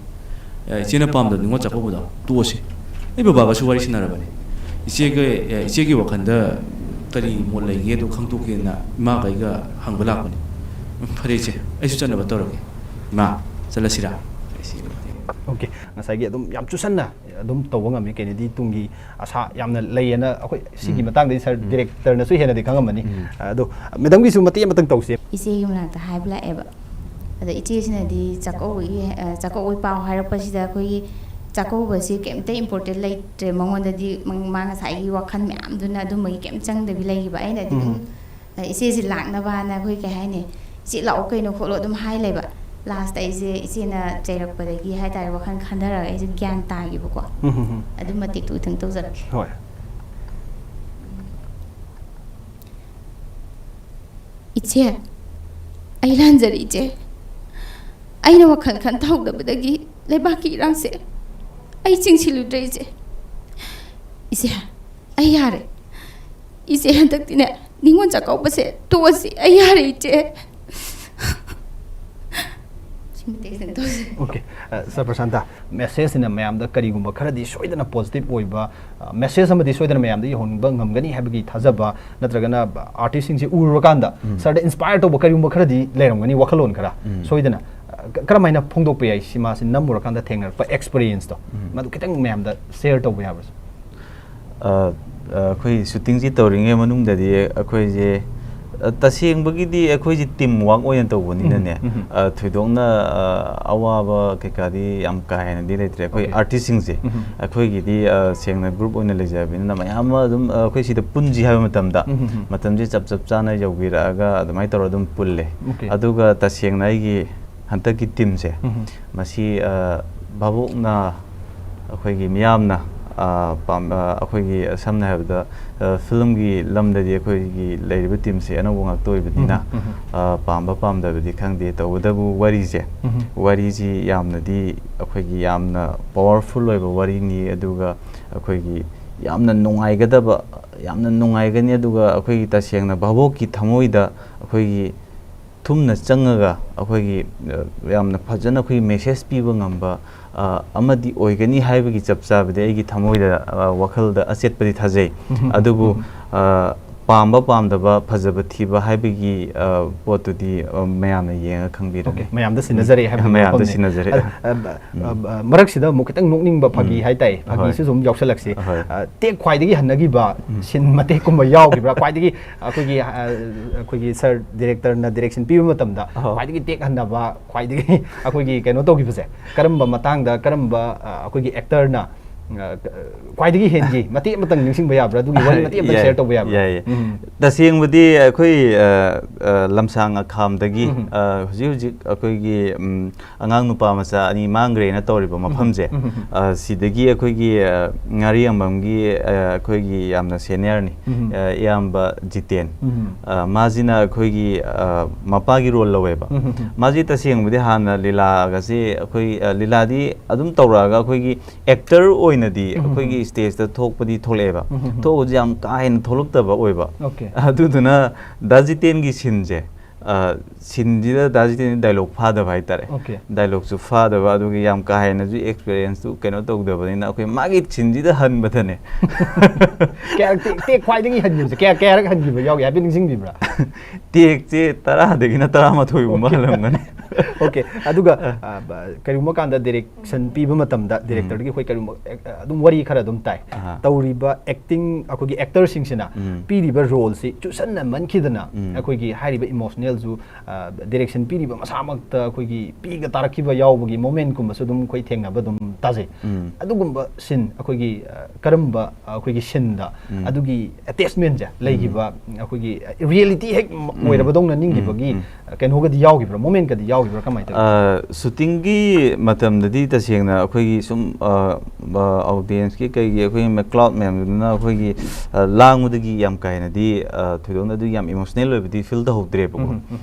ꯏꯆꯦꯅ ꯄꯥꯝꯗꯕ ꯅꯤꯡꯉꯣꯜ ꯆꯥꯛꯀꯧꯕꯗꯣ ꯇꯣꯛꯑꯁꯤ ꯑꯩ ꯕꯕꯥꯒꯁꯨ ꯋꯥꯔꯤ ꯁꯥꯟꯅꯔꯕꯅꯤ ꯏꯆꯦꯒꯤ ꯋꯥꯈꯜꯗ ꯀꯔꯤ ꯃꯣꯠ ꯂꯩꯒꯦꯗꯣ ꯈꯪꯗꯣꯛꯀꯦꯅ ꯏꯃꯥꯒ ꯑꯩꯒ ꯍꯪꯕ ꯂꯥꯛꯄꯅꯤ ꯐꯔꯦ ꯏꯆꯦ ꯑꯩꯁꯨ ꯆꯠꯅꯕ ꯇꯧꯔꯒꯦ ꯏꯃꯥ ꯆꯠꯂꯁꯤꯔꯥ ꯑꯣꯀꯦ ꯉꯁꯥꯏꯒꯤ ꯑꯗꯨꯝ ꯌꯥꯝ ꯆꯨꯁꯟꯅ ꯑꯗꯨꯝ ꯇꯧꯕ ꯉꯝꯃꯤ ꯀꯩꯅꯣꯗꯤ ꯇꯨꯡꯒꯤ ꯑꯁꯥ ꯌꯥꯝꯅ ꯂꯩꯌꯦꯅ ꯑꯩꯈꯣꯏ ꯁꯤꯒꯤ ꯃꯇꯥꯡꯗꯗꯤ ꯁꯔ ꯗꯤꯔꯦꯛꯇꯔꯅꯁꯨ ꯍꯦꯟꯅꯗꯤ ꯈꯪꯉꯝꯃꯅꯤ ꯑꯗꯣ ꯃꯦꯗꯥꯝꯒꯤꯁꯨ ꯃꯇꯦꯛ ꯑꯃꯇꯪ ꯇꯧꯁꯦ ꯏꯆꯦꯒꯤ ꯃꯅꯥꯛꯇ ꯍꯥꯏꯕ ꯂꯥꯛꯑꯦꯕ ꯑꯗ ꯏꯆꯦꯁꯤꯅꯗꯤ ꯆꯥꯛꯀꯧꯕꯒꯤ ꯄꯥꯎ ꯍꯥꯏꯔꯛꯄꯁꯤꯗ ꯑꯩꯈꯣꯏꯒꯤ ꯆꯥꯛꯀꯧꯕꯁꯤ ꯀꯩꯝꯇ ꯏꯝꯄꯣꯔꯇꯦꯟ ꯂꯩꯇ꯭ꯔꯦ ꯃꯉꯣꯟꯗꯗꯤ ꯃꯥ ꯉꯁꯥꯏꯒꯤ ꯋꯥꯈꯜ ꯃꯌꯥꯝꯗꯨꯅ ꯑꯗꯨꯝꯕꯒꯤ ꯀꯩꯝ ꯆꯪꯗꯕꯤ ꯂꯩꯈꯤꯕ ꯑꯩꯅꯗꯤ ꯑꯗꯨꯝ ꯏꯆꯦꯁꯤ ꯂꯥꯛꯅꯕꯅ ꯑꯩꯈꯣꯏ ꯀꯩ ꯍꯥꯏꯅꯤ ꯏꯆꯦ ꯂꯥꯛꯑꯣ ꯀꯩꯅꯣ ꯈꯣꯠꯂꯣ ꯑꯗꯨꯝ ꯍꯥꯏ ꯂꯩꯕ ꯂꯥꯁꯇ ꯑꯩꯁꯦ ꯏꯆꯦꯅ ꯆꯩꯔꯛꯄꯗꯒꯤ ꯍꯥꯏꯇꯥꯔꯦ ꯋꯥꯈꯜ ꯈꯟꯊꯔꯒ ꯑꯩꯁꯦ ꯒ꯭ꯌꯥꯟ ꯇꯥꯈꯤꯕꯀꯣ ꯑꯗꯨ ꯃꯇꯤꯛꯇꯨ ꯏꯊꯪ ꯇꯧꯖꯔꯛꯀꯦ ꯍꯣꯏ ꯏꯆꯦ ꯑꯩ ꯂꯥꯟꯖꯔꯦ ꯏꯆꯦ ꯑꯩꯅ ꯋꯥꯈꯜ ꯈꯟꯊꯍꯧꯗꯕꯗꯒꯤ ꯂꯩꯕꯥꯛꯀꯤ ꯏꯔꯥꯡꯁꯦ ꯑꯩ ꯆꯤꯡꯁꯤꯜꯂꯨꯗ꯭ꯔꯦ ꯏꯆꯦ ꯑꯩ ꯌꯥꯔꯦ 이제 한덕디네 닝원 작가오빠세 도와시 아야래 이제 Okay, Sir Prasanta, message in a ma'am the Karigumba Karadi, Soidana positive oiba, message somebody Soidan ma'am, the Honbangam Gani Habigi Tazaba, Natragana, artists in Urukanda, started inspired to Bokarumba Karadi, Lerangani Wakalon Kara, Soidana, Karamina Pungo Pay, Shimas in Namurakanda Tanger, for experience though. Madukatang ma'am that shared over hours. Koi shooting ji tawring e manung da di akoi je taseng bagi di akoi ji team work oyan tawboni na ne thoidongna awaba keka di am ka haina di letre akoi artist sing je akoi gi di sengna group oina lejabi na mayam dum akoi si da punji ha matam da matam je chap chap chana yawira ga admai tawra dum pulle aduga tasengna gi hanta ki team je masi babuk na akoi gi miyam na अखोगी समने हाबदा film की लमददी अखोगी लेरिबा team से अनबो ngaktoibadina पामबा पामदबदी खंगदे तवदबु वारीजे वारीजी यामनदी अखोगी यामना powerful ओइबा वारीनी अदुगा अखोगी यामना नुंगाइगनी अदुगा अखोगी तसेंगना भाबोकी थमोइदा अखोगी थुमना चंगगा अखोगी यामना फजना अखोगी message पीबा ngamba amadi oigani haibagi chapchabade aigi thamoida wakalda achetpadi thajai adubu pamba pamdaba phajaba thiba haibagi potudi mayamna yenga khangbira okay mayamda sinazare haibagi mayamda sinazare maraksida mukitang nokningba phagi haitai phagi su zum yausalaksi te khwaidagi hannagi ba sin mate kumba yaugibra khwaidagi akogi sir director na direction piba matamda khwaidagi tek hannaba khwaidagi akogi keno togibase karamba matangda karamba akogi actor na quite hengi, Mati Matang using Bayabra, do you share to Bayabra? The same with the Lamsang a calm the gi, Kogi Angang Pamasa, and Mangre, and a Toriba Mapamze, Sidegi, a Kogi Nariam Mangi, Kogi Amna Senarni, Yamba Jiten, Mazina Kogi Mapagi Rollaweba, Mazita sing with the Hana Lila Gazi, Liladi, Adum Toraga, Kogi actor or दी अखोगी stage दा थोकपदी थोलेबा तो जाम Kine थोलुक्तबा ओइबा अदुदुना दाजितेन गी सिनजे सिनजिदा दाजितेन dialogue फादा भाई तारे dialogue सु फादा अदुगी याम Kine जु एक्सपीरियंस तु केनो तोगदबनिना अखोई मागी सिनजिदा हन बथने कैरेक्टर ते क्वाइदगी हनजिबसे कैरेक्टर हनजिबा याव याबि निंसिंग बिब्रा टेक जे तरा देगिना तरा माथोइ गुमा लंगने Okay, aduga karuma kanda direction piba matamda director gi khoi karuma adum wari khara adum tai tawriba acting akogi actor singsina piriba role si chusanna mankhidana akogi hariba emotional ꯁꯨ direction ꯄꯤꯔꯤꯕ ꯃꯁꯥꯃꯛꯇ ꯑꯩꯈꯣꯏꯒꯤ ꯄꯤꯒ ꯇꯥꯔꯛꯈꯤꯕ ꯌꯥꯎꯕꯒꯤ ꯃꯣꯃꯦꯟꯠꯀꯨꯝꯕꯁꯨ ꯑꯗꯨꯝ ꯑꯩꯈꯣꯏ ꯊꯦꯡꯅꯕ ꯑꯗꯨꯝ ꯇꯥꯖꯩ ꯑꯗꯨꯒꯨꯝꯕ ꯁꯤꯟ ꯑꯩꯈꯣꯏꯒꯤ ꯀꯔꯝꯕ ꯑꯩꯈꯣꯏꯒꯤ ꯁꯤꯟꯗ ꯑꯗꯨꯒꯤ ꯑꯦꯇꯦꯆꯃꯦꯟꯠꯁꯦ ꯂꯩꯈꯤꯕ ꯑꯩꯈꯣꯏꯒꯤ ꯔꯤꯌꯦꯂꯤꯇꯤ ꯍꯦꯛ ꯑꯣꯏꯔꯕꯗꯧꯅ ꯅꯤꯡꯈꯤꯕꯒꯤ ꯀꯩꯅꯣꯒꯗꯤ ꯌꯥꯎꯈꯤꯕ꯭ꯔꯥ ꯃꯣꯃꯦꯟꯠꯀꯗꯤ ꯌꯥꯎꯈꯤꯕ꯭ꯔꯥ ꯀꯃꯥꯏꯅ ꯇꯧꯏ ꯁꯨꯇꯤꯡꯒꯤ ꯃꯇꯝꯗꯗꯤ ꯇꯁꯦꯡꯅ ꯑꯩꯈꯣꯏꯒꯤ ꯁꯨꯝ ꯑꯣꯗꯤꯌꯦꯟꯁꯀꯤ ꯀꯩꯒꯤ ꯑꯩꯈꯣꯏꯒꯤ ꯀ꯭ꯂꯥꯎꯗ ꯃꯌꯥꯝꯗꯨꯅ ꯑꯩꯈꯣꯏꯒꯤ ꯂꯥꯡꯕꯗꯒꯤ ꯌꯥꯝ ꯀꯥꯏꯅꯗꯤ ꯊꯣꯏꯗꯣꯛꯅ ꯑꯗꯨ ꯌꯥꯝ ꯏꯃꯣꯁꯅꯦꯜ ꯑꯣꯏꯕꯗꯤ ꯐꯤꯜ ꯇꯧꯍꯧꯗ꯭ꯔꯦꯕꯀꯣ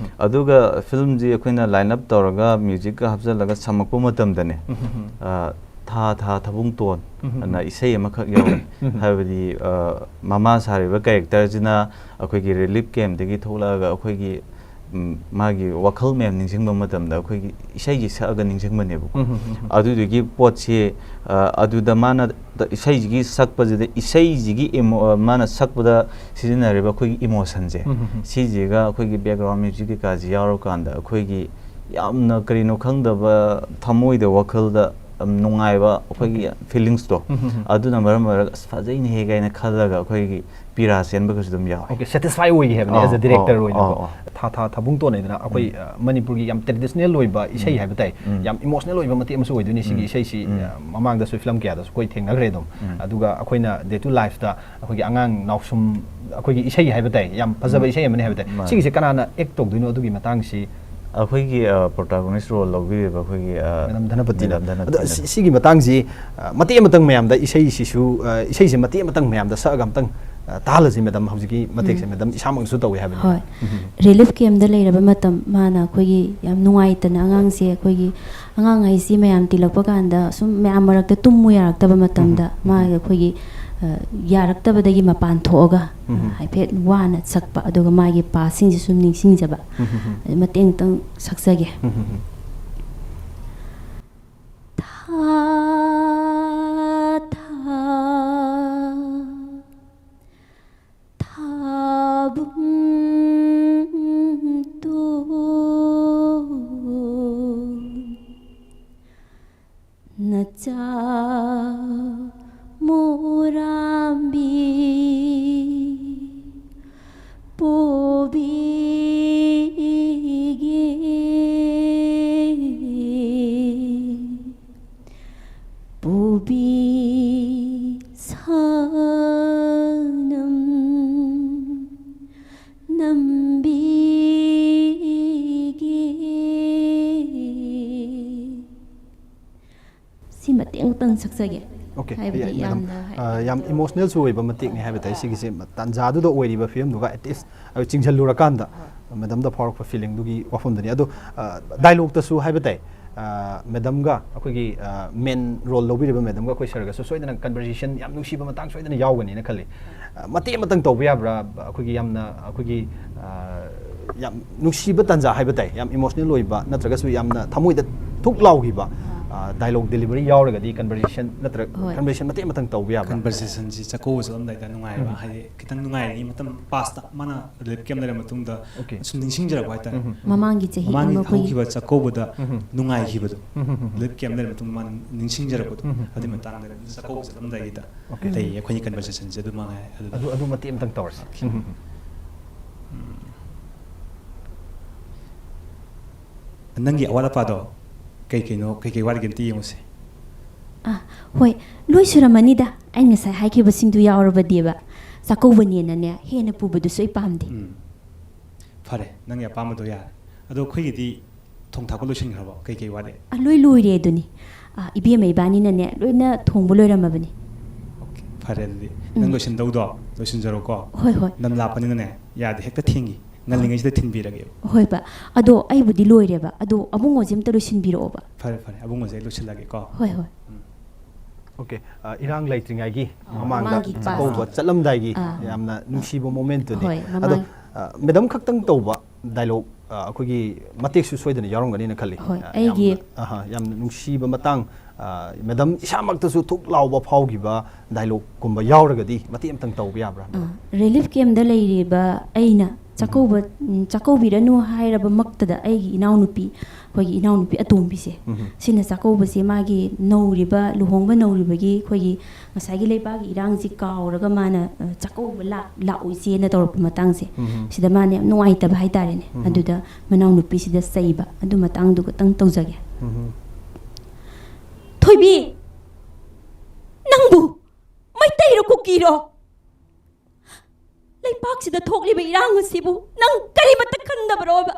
ꯑꯗꯨꯒ ꯐꯤꯜꯝꯁꯤ ꯑꯩꯈꯣꯏꯅ ꯂꯥꯏꯟ ꯑꯞ ꯇꯧꯔꯒ ꯃ꯭ꯌꯨꯖꯤꯛꯀ ꯍꯥꯞꯆꯤꯜꯂꯒ ꯁꯝꯃꯛꯄ ꯃꯇꯝꯗꯅꯦ ꯊꯥ ꯊꯕꯨꯡ ꯇꯣꯟ ꯑꯅ ꯏꯁꯩ ꯑꯃꯈꯛ ꯌꯥꯎꯏ ꯍꯥꯏꯕꯗꯤ ꯃꯃꯥ ꯁꯥꯔꯤꯕ ꯀꯦꯔꯦꯛꯇꯔꯁꯤꯅ ꯑꯩꯈꯣꯏꯒꯤ ꯔꯤꯂꯤꯐ ꯀꯦꯝꯞꯇꯒꯤ ꯊꯣꯛꯂꯛꯑꯒ ꯑꯩꯈꯣꯏꯒꯤ ꯃꯥꯒꯤ ꯋꯥꯈꯜ ꯃꯌꯥꯝ ꯅꯤꯡꯁꯤꯡꯕ ꯃꯇꯝꯗ ꯑꯩꯈꯣꯏꯒꯤ ꯏꯁꯩꯁꯤ ꯁꯛꯑꯒ ꯅꯤꯡꯁꯤꯡꯕꯅꯦꯕꯀꯣ ꯑꯗꯨꯗꯨꯒꯤ ꯄꯣꯠꯁꯤ ꯑꯗꯨꯗ ꯃꯥꯅ ꯏꯁꯩꯁꯤꯒꯤ ꯁꯛꯄꯁꯤꯗ ꯏꯁꯩꯁꯤꯒꯤ ꯃꯥꯅ ꯁꯛꯄꯗ ꯁꯤꯖꯤꯟꯅꯔꯤꯕ ꯑꯩꯈꯣꯏꯒꯤ ꯏꯃꯣꯁꯟꯁꯦ ꯁꯤꯁꯤꯒ ꯑꯩꯈꯣꯏꯒꯤ ꯕꯦꯛꯒ꯭ꯔꯥꯎꯟ ꯃ꯭ꯌꯨꯖꯤꯛ ꯀꯩꯀꯥꯁꯤ ꯌꯥꯎꯔꯀꯥꯟꯗ ꯑꯩꯈꯣꯏꯒꯤ ꯌꯥꯝꯅ ꯀꯔꯤꯅꯣ ꯈꯪꯗꯕ ꯊꯃꯣꯏꯗ ꯋꯥꯈꯜꯗ ꯅꯨꯡꯉꯥꯏꯕ ꯑꯩꯈꯣꯏꯒꯤ ꯐꯤꯂꯤꯡꯁꯇꯣ ꯑꯗꯨꯅ ꯃꯔꯝ ꯑꯣꯏꯔꯒ ꯑꯁ ꯐꯖꯩꯅꯦꯍꯦ ꯀꯥꯏꯅ ꯈꯜꯂꯒ ꯑꯩꯈꯣꯏꯒꯤ ꯄꯤꯔꯥ ꯆꯦꯟꯕꯒꯁꯨ ꯑꯗꯨꯝ ꯌꯥꯎꯋꯦ ꯑꯣꯀꯦ ꯁꯦꯇꯤꯁꯐꯥꯏ ꯑꯣꯏꯒꯦ ꯍꯥꯏꯕꯅꯦ ꯑꯦꯖ ꯑ ꯗꯤꯔꯦꯛꯇꯔ ꯑꯣꯏꯅꯀꯣ ꯊꯥ ꯊꯕꯨꯡ ꯇꯣꯟ ꯍꯥꯏꯗꯅ ꯑꯩꯈꯣꯏ ꯃꯅꯤꯄꯨꯔꯒꯤ ꯌꯥꯝ ꯇ꯭ꯔꯦꯗꯤꯁꯅꯦꯜ ꯑꯣꯏꯕ ꯏꯁꯩ ꯍꯥꯏꯕ ꯇꯥꯏ ꯌꯥꯝ ꯏꯃꯣꯁꯅꯦꯜ ꯑꯣꯏꯕ ꯃꯇꯦꯛ ꯑꯃꯁꯨ ꯑꯣꯏꯗꯣꯏꯅꯤ ꯁꯤꯒꯤ ꯏꯁꯩꯁꯤ ꯃꯃꯥꯡꯗꯁꯨ ꯐꯤꯂꯝ ꯀꯌꯥꯗꯁꯨ ꯑꯩꯈꯣꯏ ꯊꯦꯡꯅꯈ꯭ꯔꯦ ꯑꯗꯨꯝ ꯑꯗꯨꯒ ꯑꯩꯈꯣꯏꯅ ꯗꯦ ꯇꯨ ꯂꯥꯏꯐꯇ ꯑꯩꯈꯣꯏꯒꯤ ꯑꯉꯥꯡ ꯅꯥꯎꯁꯨꯝ ꯑꯩꯈꯣꯏꯒꯤ ꯏꯁꯩ ꯍꯥꯏꯕ ꯇꯥꯏ ꯌꯥꯝ ꯐꯖꯕ ꯏꯁꯩ ꯑꯃꯅꯤ ꯍꯥꯏꯕ ꯇꯥꯏ ꯁꯤꯒꯤꯁꯦ ꯀꯅꯥꯅ ꯑꯦꯛ ꯇꯧꯗꯣꯏꯅꯣ ꯑꯗꯨꯒꯤ ꯃꯇꯥꯡꯁꯤ ꯑꯩꯈꯣꯏꯒꯤ ꯄ꯭ꯔꯣꯇꯥꯒꯣꯅꯤꯁ ꯔꯣꯜ ꯂꯧꯕꯤꯔꯤꯕ ꯑꯩꯈꯣꯏꯒꯤ ꯃꯦꯗꯥꯝ ꯙꯅꯄꯇꯤꯅ ꯑꯗꯣ ꯁꯤꯒꯤ ꯃꯇꯥꯡꯁꯤ ꯃꯇꯦꯛ ꯑꯃꯇꯪ ꯃꯌꯥꯝꯗ ꯏꯁꯩꯁꯤꯁꯨ ꯏꯁꯩꯁꯦ ꯃꯇꯦꯛ ꯑꯃꯇꯪ ꯃꯌꯥꯝꯗ ꯁꯛꯑꯒ ꯑꯃꯇꯪ ꯇꯥꯍꯜꯂꯁꯤ ꯃꯦꯗꯥꯝ ꯍꯧꯖꯤꯛꯀꯤ ꯃꯇꯦꯛꯁꯦ ꯃꯦꯗꯥꯝ ꯏꯁꯥꯃꯛꯁꯨ ꯇꯧꯋꯦ ꯍꯥꯏꯕꯅꯤ ꯍꯣꯏ ꯔꯤꯂꯤꯐ ꯀꯦꯝꯞꯗ ꯂꯩꯔꯕ ꯃꯇꯝ ꯃꯥꯅ ꯑꯩꯈꯣꯏꯒꯤ ꯌꯥꯝ ꯅꯨꯡꯉꯥꯏꯇꯅ ꯑꯉꯥꯡꯁꯦ ꯑꯩꯈꯣꯏꯒꯤ ꯑꯉꯥꯡ ꯍꯥꯏꯁꯤ ꯃꯌꯥꯝ ꯇꯤꯜꯂꯛꯄ ꯀꯥꯟꯗ ꯁꯨꯝ ꯃꯌꯥꯝ ꯃꯔꯛꯇ ꯇꯨꯝꯃꯨ ꯌꯥꯔꯛꯇꯕ ꯃꯇꯝꯗ ꯃꯥꯒꯤ ꯑꯩꯈꯣꯏꯒꯤ ꯌꯥꯔꯛꯇꯕꯗꯒꯤ ꯃꯄꯥꯟ ꯊꯣꯛꯑꯒ ꯍꯥꯏꯐꯦꯠ ꯋꯥꯅ ꯁꯛꯄ ꯑꯗꯨꯒ ꯃꯥꯒꯤ ꯄꯥꯁꯤꯡꯁꯤ ꯁꯨꯝ ꯅꯤꯡꯁꯤꯡꯖꯕ ꯃꯇꯦꯡꯇꯪ ꯁꯛꯆꯒꯦ Nacha morambi pobige pobi sanam nambige ꯁꯤ ꯃꯇꯦꯡ ꯇꯪ ꯁꯛꯆꯒꯦ ꯑꯣꯀꯦ ꯌꯥꯝ ꯏꯃꯣꯁꯅꯦꯜꯁꯨ ꯑꯣꯏꯕ ꯃꯇꯦꯛꯅꯤ ꯍꯥꯏꯕ ꯇꯥꯏ ꯁꯤꯒꯤꯁꯦ ꯇꯥꯟꯖꯥꯗꯨꯗ ꯑꯣꯏꯔꯤꯕ ꯐꯤꯂꯝꯗꯨꯒ ꯑꯦꯠꯂꯤꯁ ꯆꯤꯡꯁꯤꯜꯂꯨꯔꯀꯥꯟꯗ ꯃꯦꯗꯥꯝꯗ ꯐꯥꯎꯔꯛꯄ ꯐꯤꯂꯤꯡꯗꯨꯒꯤ ꯋꯥꯐꯝꯗꯨꯅꯤ ꯑꯗꯣ ꯗꯥꯏꯂꯣꯛꯇꯁꯨ ꯍꯥꯏꯕ ꯇꯥꯏ ꯃꯦꯗꯥꯝꯒ ꯑꯩꯈꯣꯏꯒꯤ ꯃꯦꯟ ꯔꯣꯜ ꯂꯧꯕꯤꯔꯤꯕ ꯃꯦꯗꯥꯝꯒ ꯑꯩꯈꯣꯏ ꯁꯔꯒꯁꯨ ꯁꯣꯏꯗꯅ ꯀꯟꯚꯔꯁꯦꯁꯟ ꯌꯥꯝ ꯅꯨꯡꯁꯤꯕ ꯃꯇꯥꯡ ꯁꯣꯏꯗꯅ ꯌꯥꯎꯒꯅꯤꯅ ꯈꯜꯂꯤ ꯃꯇꯦꯛ ꯑꯃꯇꯪ ꯇꯧꯕ ꯌꯥꯕ꯭ꯔꯥ ꯑꯩꯈꯣꯏꯒꯤ ꯌꯥꯝꯅ ꯑꯩꯈꯣꯏꯒꯤ ꯌꯥꯝ ꯅꯨꯡꯁꯤꯕ ꯇꯥꯟꯖꯥ ꯍꯥꯏꯕ ꯇꯥꯏ ꯌꯥꯝ ꯏꯃꯣꯁꯅꯦꯜ ꯑꯣꯏꯕ ꯅꯠꯇ꯭ꯔꯒꯁꯨ ꯌꯥꯝꯅ ꯊꯃꯣꯏꯗ ꯊꯨꯛ ꯂꯥꯎꯈꯤꯕ ꯗꯥꯏꯂꯣꯛ ꯗꯦꯂꯤꯚꯔꯤ ꯌꯥꯎꯔꯒꯗꯤ ꯀꯟꯚꯔꯁꯦꯁꯟ ꯅꯠꯇ꯭ꯔꯒ ꯀꯟꯚꯔꯁꯦꯁꯟ ꯃꯇꯦꯛ ꯑꯃꯇꯪ ꯇꯧꯕ ꯌꯥꯕ꯭ꯔꯥ ꯀꯟꯚꯔꯁꯦꯁꯟꯁꯤ ꯆꯥꯛꯀꯧꯕ ꯆꯠꯂꯝꯗꯥꯏꯗ ꯅꯨꯡꯉꯥꯏꯕ ꯍꯥꯏꯗꯤ ꯈꯤꯇꯪ ꯅꯨꯡꯉꯥꯏꯔꯤ ꯃꯇꯝ ꯄꯥꯁꯇ ꯃꯥꯅ ꯔꯤꯂꯤꯐ ꯀꯦꯝꯞ ꯂꯩꯔ ꯃꯇꯨꯡꯗ ꯁꯨꯝ ꯅꯤꯡꯁꯤꯡꯖꯔꯛꯄ ꯍꯥꯏꯇꯥꯔꯦ ꯃꯃꯥꯡꯒꯤ ꯆꯍꯤ ꯃꯃꯥꯡꯒꯤ ꯑꯃ ꯍꯧꯈꯤꯕ ꯆꯥꯛꯀꯧꯕꯗ ꯅꯨꯡꯉꯥꯏꯈꯤꯕꯗꯣ ꯔꯤꯂꯤꯐ ꯀꯦꯝꯞ ꯂꯩꯔ ꯃꯇꯨꯡꯗ ꯃꯥꯅ ꯅꯤꯡꯁꯤꯡꯖꯔꯛꯄꯗꯣ ꯑꯗꯨꯒꯤ ꯃꯇꯥꯡꯗ ꯆꯥꯛꯀꯧꯕ ꯆꯠꯂꯝꯗꯥꯏꯒꯤꯗ ꯂꯩꯌꯦ ꯑꯩꯈꯣꯏꯒꯤ ꯀꯟꯚꯔꯁꯦꯁꯟꯁꯦ ꯑꯗꯨ ꯃꯉꯥꯏ ꯑꯗꯨ ꯃꯇꯦꯛ ꯑꯃꯇꯪ ꯇꯧꯔꯁꯤ ꯅꯪꯒꯤ ꯑꯋꯥꯠ ꯑꯄꯥꯗꯣ ꯀꯩ ꯋꯥꯠꯂꯤꯒꯦ ꯑꯝꯇ ꯌꯦꯡꯉꯨꯁꯦ ꯍꯣꯏ ꯂꯣꯏ ꯁꯨꯔꯝꯃꯅꯤꯗ ꯑꯩ ꯉꯁꯥꯏ ꯍꯥꯏꯈꯤꯕꯁꯤꯡꯗꯨ ꯌꯥꯎꯔꯕꯗꯤꯕ ꯆꯥꯛꯀꯧꯕꯅꯦꯅꯅꯦ ꯍꯦꯟꯅ ꯄꯨꯕꯗꯨꯁꯨ ꯑꯩ ꯄꯥꯝꯗꯦ ꯐꯔꯦ ꯅꯪꯒꯤ ꯑꯄꯥꯝꯕꯗꯣ ꯌꯥꯔꯦ ꯑꯗꯣ ꯑꯩꯈꯣꯏꯒꯤꯗꯤ ꯊꯣꯡ ꯊꯥꯛꯄ ꯂꯣꯏꯁꯤꯟꯈ꯭ꯔꯕꯣ ꯀꯩ ꯋꯥꯠꯂꯤ ꯂꯣꯏ ꯂꯣꯏꯔꯦ ꯑꯗꯨꯅꯤ ꯏꯕꯦꯝꯃ ꯏꯕꯥꯅꯤꯅꯅꯦ ꯂꯣꯏꯅ ꯊꯣꯡꯕ ꯂꯣꯏꯔꯝꯃꯕꯅꯤ ꯑꯣꯀꯦ ꯐꯔꯦ ꯑꯗꯨꯗꯤ ꯅꯪ ꯂꯣꯏꯁꯤꯟꯗꯧꯗꯣ ꯂꯣꯏꯁꯤꯟꯖꯔꯣꯀꯣ ꯍꯣꯏ ꯍꯣꯏ ꯅꯪ ꯂꯥꯞꯄꯅꯤꯅꯅꯦ ꯌꯥꯗꯦ ꯍꯦꯛꯇ ꯊꯦꯡꯉꯤ ꯉꯜꯂꯤꯉꯩꯁꯤꯗ ꯊꯤꯟꯕꯤꯔꯒꯦꯕ ꯍꯣꯏꯕ ꯑꯗꯣ ꯑꯩꯕꯨꯗꯤ ꯂꯣꯏꯔꯦꯕ ꯑꯗꯣ ꯑꯕꯨꯡꯉꯣꯁꯦ ꯑꯝꯇ ꯂꯣꯏꯁꯤꯟꯕꯤꯔꯛꯑꯣꯕ ꯐꯔꯦ ꯑꯕꯨꯡꯉꯣꯁꯦ ꯑꯩ ꯂꯣꯏꯁꯤꯜꯂꯒꯦꯀꯣ ꯍꯣꯏ ꯍꯣꯏ ꯑꯣꯀꯦ ꯏꯔꯥꯡ ꯂꯩꯇ꯭ꯔꯤꯉꯩꯒꯤ ꯃꯃꯥꯡꯗ ꯆꯥꯛꯀꯧꯕ ꯆꯠꯂꯝꯗꯥꯏꯒꯤ ꯌꯥꯝꯅ ꯅꯨꯡꯁꯤꯕ ꯃꯣꯃꯦꯟꯠꯇꯨꯅꯤ ꯑꯗꯣ ꯃꯦꯗꯥꯝ ꯈꯛꯇꯪ ꯇꯧꯕ ꯗꯥꯏꯂꯣꯛ ꯑꯩꯈꯣꯏꯒꯤ ꯃꯇꯦꯛꯁꯨ ꯁꯣꯏꯗꯅ ꯌꯥꯎꯔꯝꯒꯅꯤꯅ ꯈꯜꯂꯤ ꯑꯩꯒꯤ ꯌꯥꯝꯅ ꯅꯨꯡꯁꯤꯕ ꯃꯇꯥꯡ madam isamaktasu thuk lauba phaugiba dialogue kumba yauragadi mati amtang tawba yabra relief camp da leiriba aina Chakoubiganu hairaba maktada aigi inaunupi khogi inaunupi atombi se sina Chakouba se magi nauriba luhongba nauribagi khogi ngasagi leibagi irangji kauraga mana Chakouba la uise na torpa matang se sida mane nuaita ba haitare ne aduda manaunupi sida saiba adu matang du tang tawjage thoibi nangbu maitayro kukiro Leipakida thokliba irang asibu nang karimata khandabroba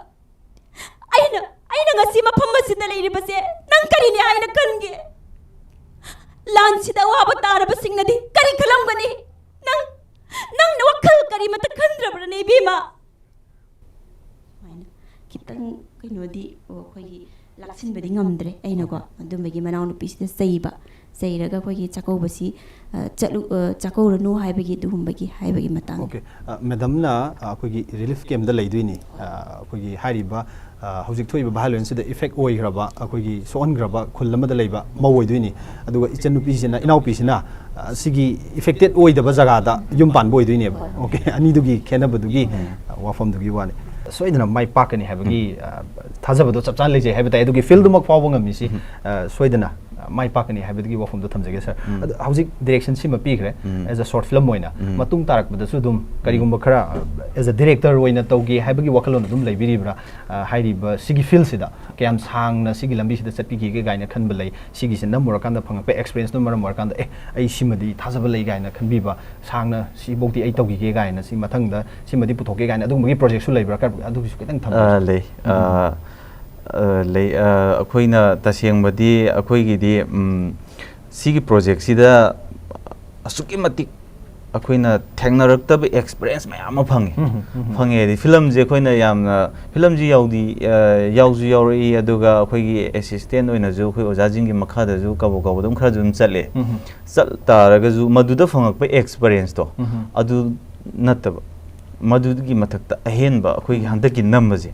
aina ngasi mafam asida leiribase nang karini aina kange lansida waba taraba singnadi kari khalamgani nang na wakhal karimata khandrabrane bima kitang kainodi khogi laksinbadi ngamdre aina ko adumbagi manawnu pisida saiba sairaga khogi Chakoubasi Chakouranu haibagi duhumbagi haibagi matang okay madam na khogi relief camp da leidwini khogi hariba hojik thoiba violence da effect oi graba khogi soon graba khulama da leiba mawoidwini aduga ichanupi sina inaupi sina sigi affected oi da jaga da yum pan boidwini okay ani dugi khenabadugi wafam dugi wane soidana mai pakani haibagi thajabado chapchan leje haibata adugi field mak fawba ngami si soidana mai pakani haibagi wafam do thamjage sir hojik direction sima pigre as a short film moina matung tarak bada su dum karigumba khara as a director oina tawgi haibagi wakalon dum leibiribra hairiba sigi field sida kayam sangna sigi lambi sida chatpigi ge gaina khanba lei sigi sin namurakanda phangpa experience no maramwarkanda ai simadi thajaba lei gaina khanbiba sangna si bokti ai tawgi ge gaina si mathangda simadi puthoke gaina adumgi project su leibra kar adu su kitang tham lei lei akoina tasyengbadi akoigidi sigi project sida asuki matik akoina thengnaraktab experience mayam phange di film je akoina yamna film ji yaudi yauju yauri aduga akoigi assistant oina ju akoi ojajing gi makhada ju kabo dum khara jum chale chal taraga ju maduda phangak experience to adu nataba madugi mathakta ahenba akhoi handaki nambaje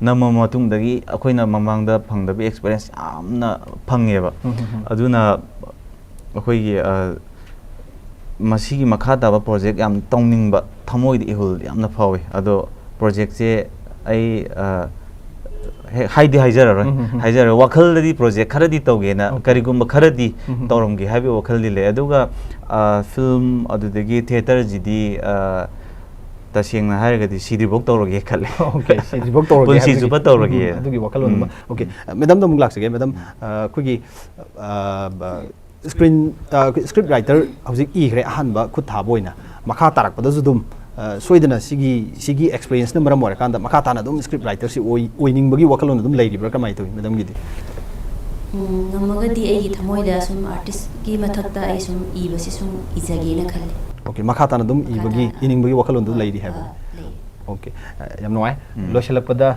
namma matungdagi akhoina mamangda phangdabi experience amna phangeba aduna akhoi masigi makha daba project yam tongningba thamoid ihul yamna phawe ado project je ai haidi haijara wakhaldadi project kharadi tawgena karigumba kharadi tawramgi habi wakhaldi le aduga film adudagi theater jidi tasiyengna haragadi CD book tawrage khalle okay CD book tawrage punsi juba tawrage adugi wakalon okay madam dum laksage madam kugi script writer hojik i gre ahanba khut thaboina makha tarak pada dum soidana sigi experience na maram warakanda makha tana dum script writer si oining bagi wakalon dum leiri bra kamai to madam gidi namagadi ai thamoida sum artist gi mathakta ai sum i basi sum ijage na khalle okay makha tana dum ibagi ining bagi wakalon du leiri have okay yam noi loisalapada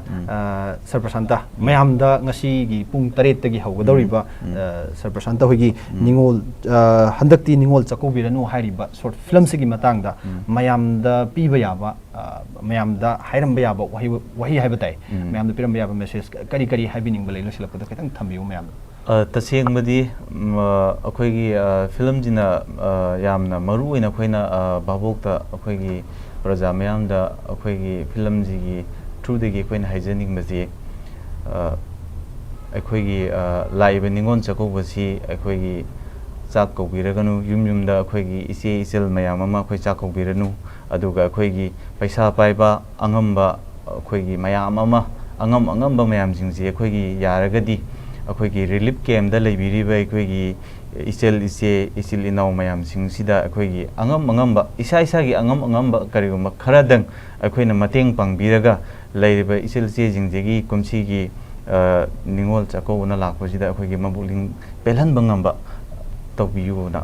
sir prasanta mayam da ngasi gi pung 8 tagi hawgadoriba sir prasanta hogi ningol handakti ningol Chakoubiganu hairiba short film sigi matang da mayam da piba yaba mayam da hairamba yaba wahi haibatai mayam da piramba yaba message kari haibining balai loisalapada kitang thambiu mayam tasyengbadi akoigi film jina yamna maru oina khoina babokta akoigi praja mayam da akoigi film jigi through degi khoina haijening baji akoigi live ningon Chakoubasi akoigi chak Koubiganu yum da akoigi ise isel mayam ama akhoi chak Koubiganu aduga akoigi paisa paiba angamba akoigi mayam ama angamba mayam jingji akoigi yaragadi akoigi relief camp da leibiriba akoigi isil inau mayam singsida akoigi angamba isa gi angamba kariguma kharadang akoina mateng pangbiraga leiriba isil se jingjegi kumsigi ningol Chakoubana lakpasida akoigi mabuling pelhan bangamba tawbiyu na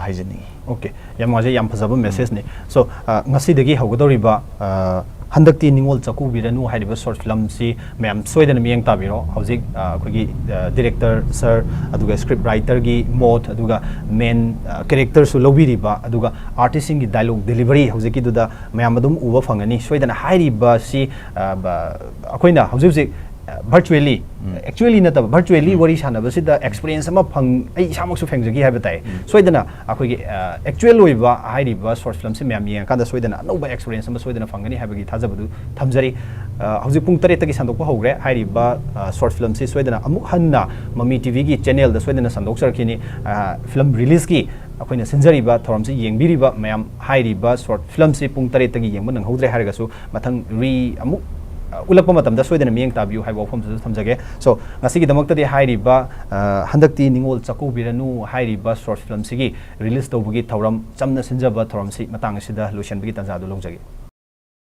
haijani okay yam phajaba message ne so ngasi dagi hawgadoriba handakti ningol Chakoubiganu hairiba short film si mayam soidana miyang tabiro hojik akogi director sir aduga script writer gi mode aduga main character su lobiriba aduga artist gi dialogue delivery hojiki duda mayam adum uba phangani soidana hairiba si akoina hojik virtually actually nata virtually wari sana basida experience ama phang ai samak su phengjagi ha batai soidana akhoi actual loiba hairiba short film se myam yang kanda soidana no ba experience ama soidana phangani habagi thajabadu thamjari hauji pung 3 tagi sandokpa hogre hairiba short film se soidana amuk hanna mami tv gi channel da soidana sandok sarkini film release ki akhoi na sinjariba thoram se yengbiriba mayam hairiba short film se pung 3 tagi yengba nang hodre hariga su mathang amuk ulakpa matamda soidana miyeng tabiu haiba wafam su thamjage so ngasi gi damakta de hairiba handakti ningol Chakoubiganu hairiba short film sigi release tawbugi thoram chamna sinjaba thoram si matang sida lotion bigi tanza du longjage